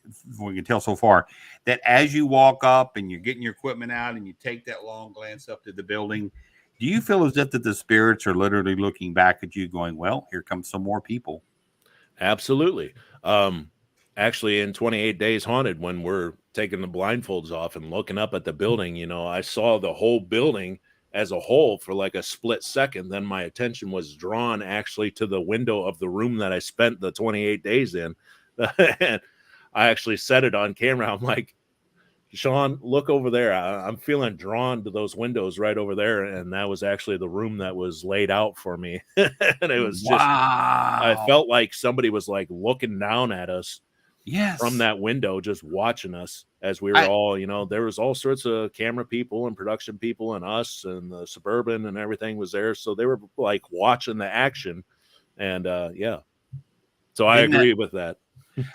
we can tell so far, that as you walk up and you're getting your equipment out and you take that long glance up to the building, do you feel as if that the spirits are literally looking back at you going, well, here comes some more people? Absolutely. Actually, in 28 Days Haunted, when we're taking the blindfolds off and looking up at the building, I saw the whole building as a whole for like a split second. Then my attention was drawn actually to the window of the room that I spent the 28 days in. And I actually said it on camera. I'm like, Sean, look over there. I'm feeling drawn to those windows right over there. And that was actually the room that was laid out for me. And it was just, I felt like somebody was like looking down at us. Yes. From that window, just watching us as we were all, there was all sorts of camera people and production people and us and the Suburban and everything was there. So they were like watching the action. And yeah. So I agree with that.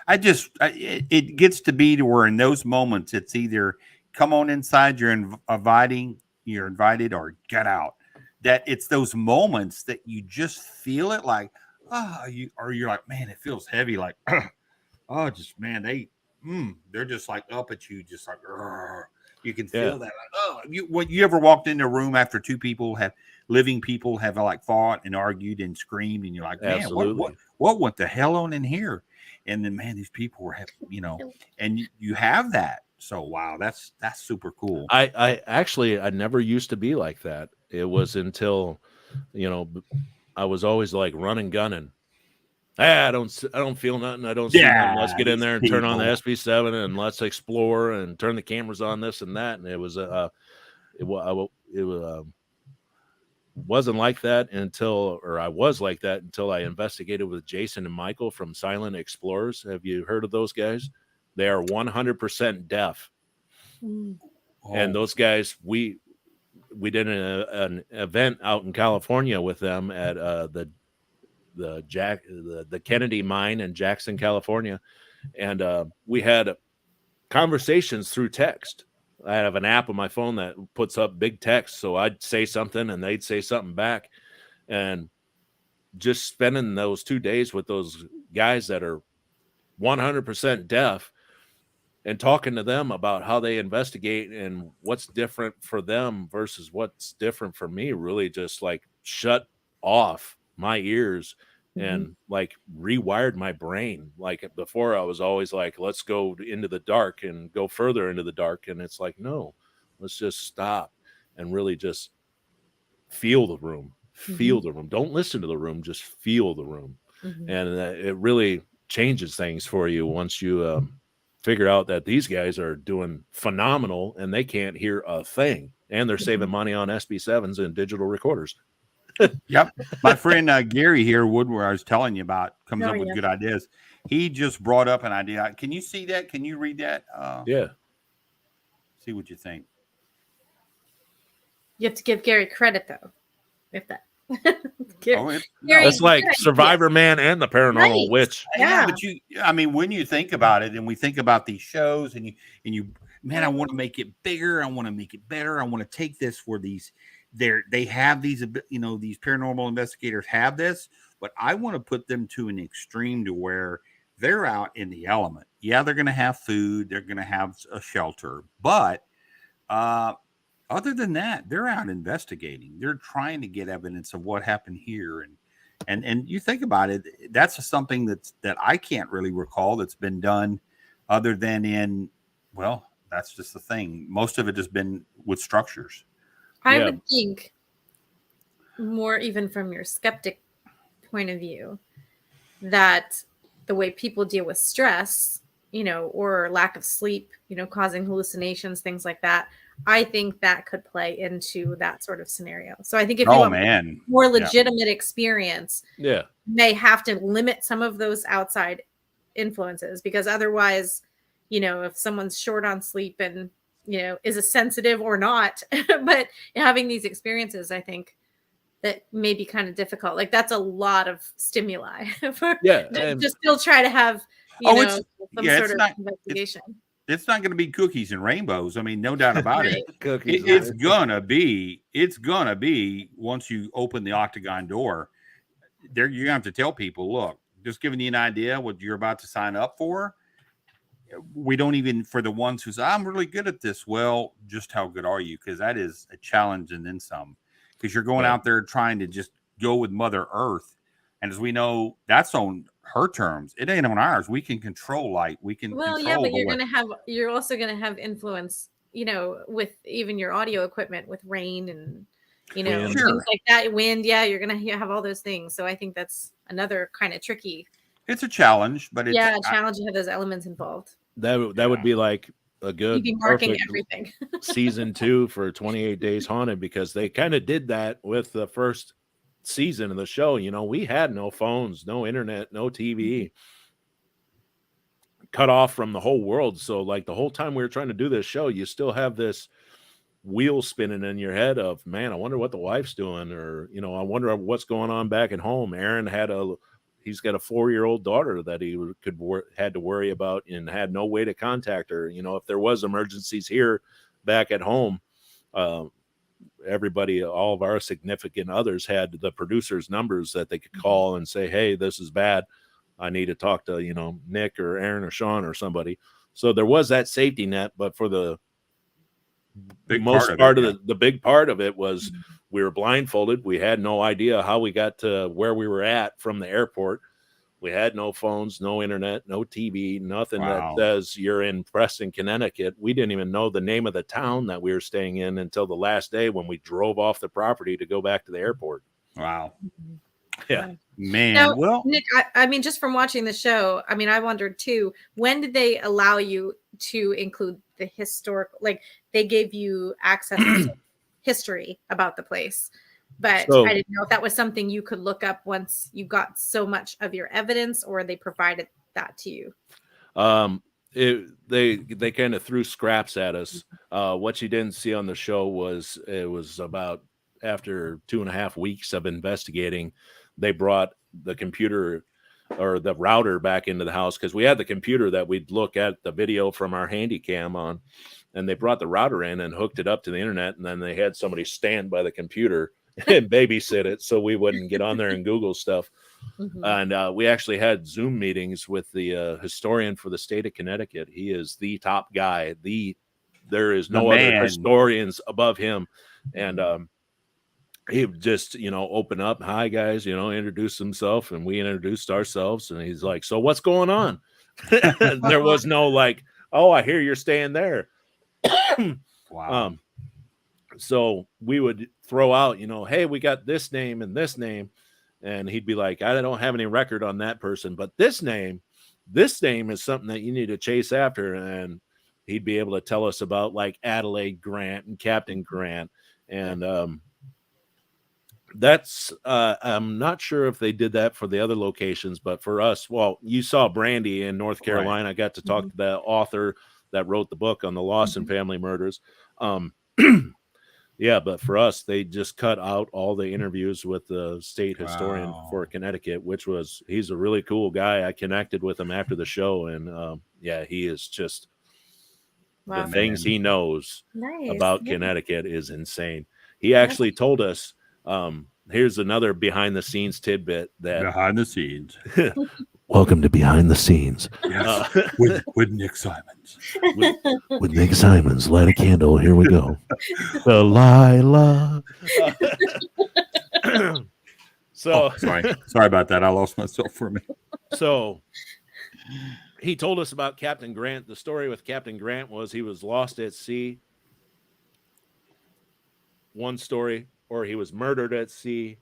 It gets to be to where in those moments, it's either come on inside, you're invited, or get out. That it's those moments that you just feel it like, you're like, man, it feels heavy. Like, oh, just, man, they're just like up at you, just like, you can feel that. Like, oh, you ever walked into a room after living people have like fought and argued and screamed, and you're like, man, what went the hell on in here? And then, man, these people were, and you have that. So, wow, that's super cool. I actually never used to be like that. It was until, I was always like running, gunning. I don't feel nothing. I don't see nothing. Let's get in there and turn on the SB7 and let's explore and turn the cameras on, this and that. And it wasn't like that until I investigated with Jason and Michael from Silent Explorers. Have you heard of those guys? They are 100% deaf. And those guys, we did an event out in California with them at the Kennedy mine in Jackson, California. And we had conversations through text. I have an app on my phone that puts up big text. So I'd say something and they'd say something back. And just spending those 2 days with those guys that are 100% deaf and talking to them about how they investigate and what's different for them versus what's different for me, really just like shut off my ears and like rewired my brain. Like before, I was always like, let's go into the dark and go further into the dark. And it's like, no, let's just stop and really just feel the room, feel the room. Don't listen to the room, just feel the room. And it really changes things for you once you figure out that these guys are doing phenomenal and they can't hear a thing. And they're saving money on SB7s and digital recorders. Yep. My friend Gary here, Woodward, I was telling you about, comes Oh, up with yeah. good ideas. He just brought up an idea. Can you see that? Can you read that? Yeah. See what you think. You have to give Gary credit, though. If that. No. That's like Survivor Man and the Paranormal Witch. Yeah, but I mean, when you think about it, and we think about these shows, and you, man, I want to make it bigger. I want to make it better. I want to take this where they have these, these paranormal investigators have this, but I want to put them to an extreme to where they're out in the element. Yeah, they're going to have food. They're going to have a shelter, but other than that, they're out investigating. They're trying to get evidence of what happened here, and you think about it, that's something that I can't really recall that's been done, other than that's just the thing. Most of it has been with structures. I would think more, even from your skeptic point of view, that the way people deal with stress, or lack of sleep, causing hallucinations, things like that. I think that could play into that sort of scenario. So I think if you want more legitimate experience, may have to limit some of those outside influences, because otherwise, if someone's short on sleep and, is a sensitive or not, but having these experiences, I think that may be kind of difficult. Like that's a lot of stimuli to still try to have, some sort of investigation. It's not going to be cookies and rainbows. I mean, no doubt about it. It's gonna be once you open the octagon door, there you're gonna have to tell people, look, just giving you an idea what you're about to sign up for. We don't even, for the ones who say, I'm really good at this. Well, just how good are you? Because that is a challenge and then some. Because you're going out there trying to just go with Mother Earth. And as we know, that's on her terms. It ain't on ours. We can control light. We can control but you're also gonna have influence, with even your audio equipment, with rain and things like that, wind. Yeah, you're gonna have all those things. So I think that's another kind of tricky. It's a challenge, but it's a challenge to have those elements involved. That would be like a good marking everything. season 2 for 28 Days Haunted, because they kind of did that with the first season of the show. We had no phones, no internet, no TV, cut off from the whole world. So like the whole time we were trying to do this show, you still have this wheel spinning in your head of, man, I wonder what the wife's doing, or I wonder what's going on back at home. Aaron he's got a 4-year-old daughter that he had to worry about and had no way to contact her. If there was emergencies here back at home, everybody, all of our significant others had the producer's numbers that they could call and say, hey, this is bad. I need to talk to, Nick or Aaron or Sean or somebody. So there was that safety net, but for the big part of it was we were blindfolded. We had no idea how we got to where we were at from the airport. We had no phones, no internet, no TV, nothing that says you're in Preston, Connecticut. We didn't even know the name of the town that we were staying in until the last day when we drove off the property to go back to the airport. Wow. Yeah. Man. Now, Nick, I mean, just from watching the show, I mean, I wondered too, when did they allow you to include the historical, like they gave you access to history about the place, but I didn't know if that was something you could look up once you got so much of your evidence, or they provided that to you? They kind of threw scraps at us. What you didn't see on the show was it was about after 2.5 weeks of investigating, they brought the computer or the router back into the house, because we had the computer that we'd look at the video from our handy cam on, and they brought the router in and hooked it up to the internet, and then they had somebody stand by the computer and babysit it so we wouldn't get on there and Google stuff. And we actually had Zoom meetings with the historian for the state of Connecticut. He is the top guy. There is no other historians above him. And he would just, open up, hi guys, introduce himself, and we introduced ourselves, and he's like, so what's going on? There was no like, oh, I hear you're staying there. Wow. So we would throw out, hey, we got this name and this name, and he'd be like, I don't have any record on that person, but this name is something that you need to chase after. And he'd be able to tell us about like Adelaide Grant and Captain Grant. And that's I'm not sure if they did that for the other locations, but for us, well, you saw Brandy in North Carolina. Right. I got to talk to the author that wrote the book on the Lawson family murders. Yeah, but for us, they just cut out all the interviews with the state historian for Connecticut, he's a really cool guy. I connected with him after the show, and he is just the things he knows about Connecticut is insane. He actually told us, here's another behind the scenes tidbit that behind the scenes. Welcome to Behind the Scenes. Yes, with Nick Simons. With Nick Simons. Light a candle. Here we go. Delilah. Sorry about that. I lost myself for a minute. So he told us about Captain Grant. The story with Captain Grant was he was lost at sea. One story, or he was murdered at sea,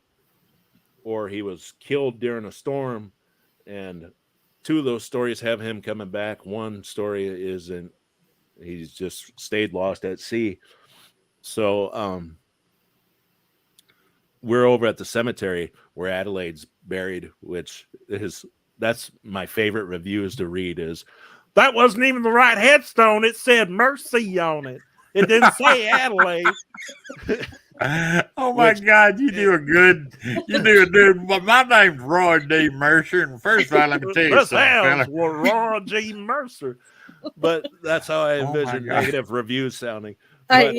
or he was killed during a storm. And two of those stories have him coming back. One story he's just stayed lost at sea. So we're over at the cemetery where Adelaide's buried, that's my favorite reviews to read is, that wasn't even the right headstone. It said Mercy on it. It didn't say Adelaide. Oh my God, you do a good. But my name's Roy D. Mercer, and first of all, let me tell you something, Roy G. Mercer. But that's how I envision negative reviews sounding. But,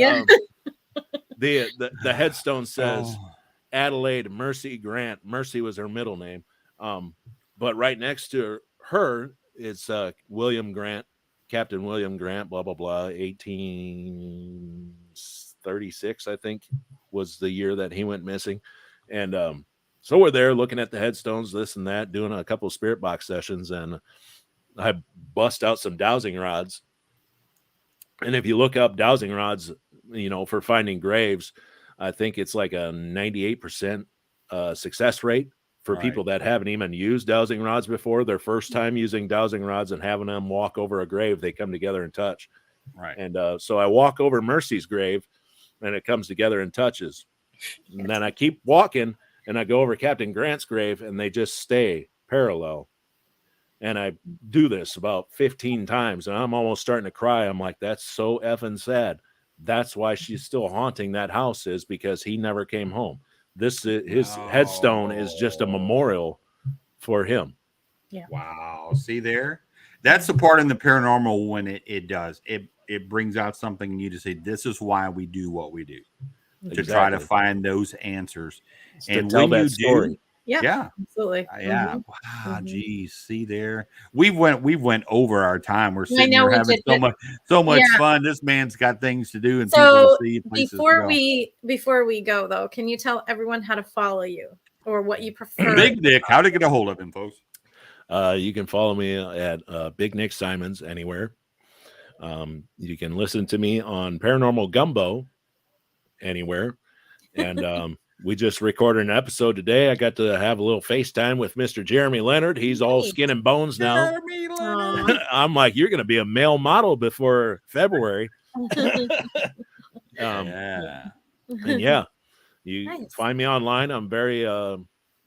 the headstone says Adelaide Mercy Grant. Mercy was her middle name. But right next to her is William Grant, Captain William Grant, blah blah blah, 1836, I think, was the year that he went missing. And so we're there looking at the headstones, this and that, doing a couple of spirit box sessions, and I bust out some dowsing rods. And if you look up dowsing rods, for finding graves, I think it's like a 98% success rate for people that haven't even used dowsing rods before. Their first time using dowsing rods and having them walk over a grave, they come together and touch. Right. And so I walk over Mercy's grave, and it comes together and touches. And then I keep walking, and I go over Captain Grant's grave, and they just stay parallel. And I do this about 15 times, and I'm almost starting to cry. I'm like, that's so effing sad. That's why she's still haunting that house, is because he never came home. His headstone is just a memorial for him. Yeah. Wow. See there? That's the part in the paranormal when it does. It brings out something in you to say, this is why we do what we do. To try to find those answers. And tell when that you story. do, yeah, absolutely. Yeah. Wow, geez. See there. We went over our time. We're sitting here having so much fun. This man's got things to do, and so people see before we go though, can you tell everyone how to follow you or what you prefer? Big Nick, how to get a hold of him, folks? You can follow me at Big Nick Simons anywhere. You can listen to me on Paranormal Gumbo anywhere. And we just recorded an episode today. I got to have a little FaceTime with Mr. Jeremy Leonard. He's all skin and bones now. Jeremy Leonard. I'm like, you're going to be a male model before February. Yeah. And you find me online. I'm very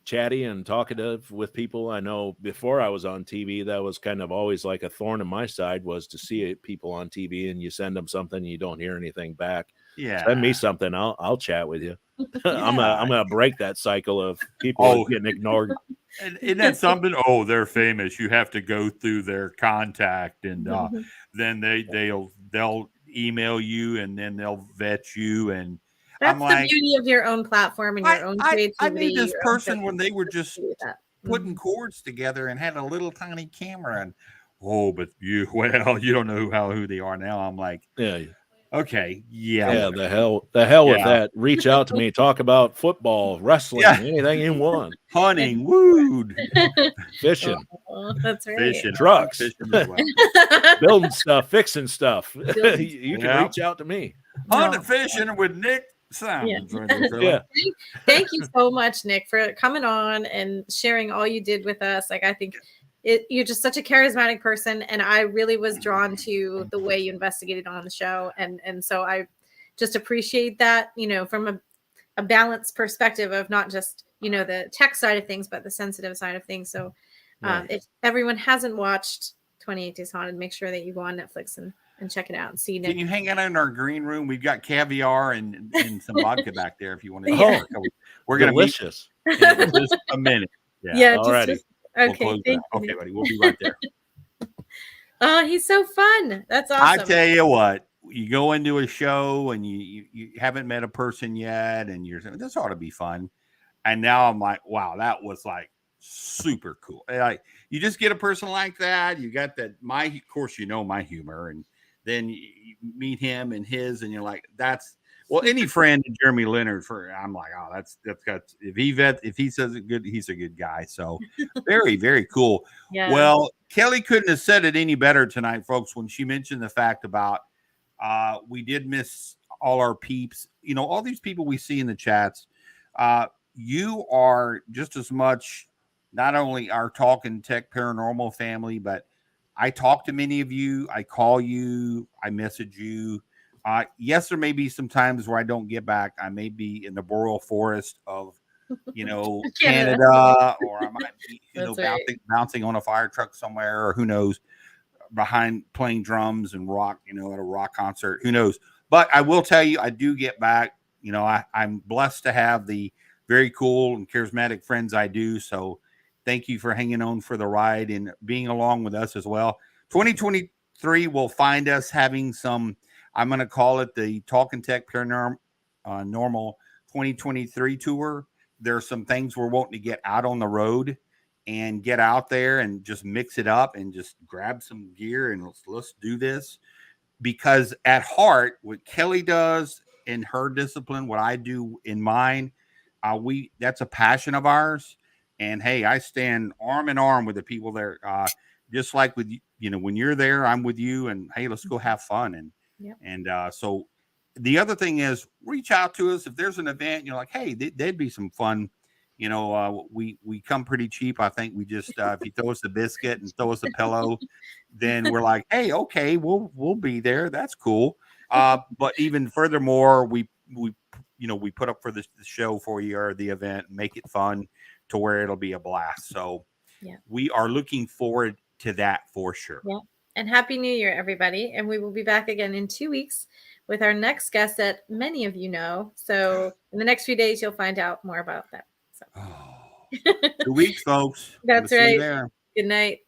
chatty and talkative with people. I know before I was on TV, that was kind of always like a thorn in my side, was to see people on TV and you send them something and you don't hear anything back. Yeah. Send me something. I'll chat with you. I'm gonna break that cycle of people getting ignored. And isn't that something? Oh, they're famous. You have to go through their contact, and then they'll email you, and then they'll vet you. And that's the beauty of your own platform and your own creativity. I knew this person when they were just putting chords together and had a little tiny camera, and but you don't know who they are now. I'm like, Okay. Yeah, the hell with Yeah. that. Reach out to me. Talk about football, wrestling, Yeah. anything you want. Hunting, woo, Fishing, Oh, that's right. fishing, trucks, fishing as well. building stuff, fixing stuff. You can Yeah. reach out to me. Hunting, fishing with Nick Simons. Right there, fella. Yeah. Thank you so much, Nick, for coming on and sharing all you did with us. Like, I think you're just such a charismatic person, and I really was drawn to the way you investigated on the show, and so I just appreciate that, from a balanced perspective of not just the tech side of things, but the sensitive side of things. So if everyone hasn't watched 28 Days Haunted, make sure that you go on Netflix and check it out and see Nick. Can you hang out in our green room? We've got caviar and some vodka back there if you want to. Yeah. We're going to meet Delicious. in just a minute. Yeah, Alrighty. We'll okay. close Thank that. you. Okay, buddy. We'll be right there. Oh, he's so fun. That's awesome. I tell you what, you go into a show and you haven't met a person yet, and you're saying this ought to be fun. And now I'm like, wow, that was like super cool. Like, you just get a person like that. You got that. Of course, my humor, and then you meet him and his, and you're like, any friend of Jeremy Leonard. I'm like, oh, that's got if he says it good, he's a good guy. So very, very cool. Yeah. Well, Kelly couldn't have said it any better tonight, folks, when she mentioned the fact about we did miss all our peeps. All these people we see in the chats. You are just as much not only our Talking Tech Paranormal family, but I talk to many of you. I call you. I message you. Yes, there may be some times where I don't get back. I may be in the boreal forest of, Canada, or I might be, bouncing on a fire truck somewhere, or who knows, behind playing drums and rock, at a rock concert. Who knows? But I will tell you, I do get back. I'm blessed to have the very cool and charismatic friends I do. So thank you for hanging on for the ride and being along with us as well. 2023 will find us having some, I'm going to call it the Talking Tech Paranormal Normal 2023 tour. There's some things we're wanting to get out on the road and get out there and just mix it up and just grab some gear and let's do this. Because at heart, what Kelly does in her discipline, what I do in mine, that's a passion of ours. And hey, I stand arm in arm with the people there. Just like with when you're there, I'm with you. And hey, let's go have fun. So the other thing is, reach out to us if there's an event. You're like, hey, there'd be some fun. We come pretty cheap. I think we just if you throw us a biscuit and throw us a pillow, then we're like, hey, okay, we'll be there. That's cool. But even furthermore, we put up for the show for you or the event, make it fun to where it'll be a blast. So we are looking forward to that for sure. Yeah. And Happy New Year, everybody. And we will be back again in 2 weeks with our next guest that many of you know. So in the next few days, you'll find out more about that. So. 2 weeks, folks. That's we'll right. See you there. Good night.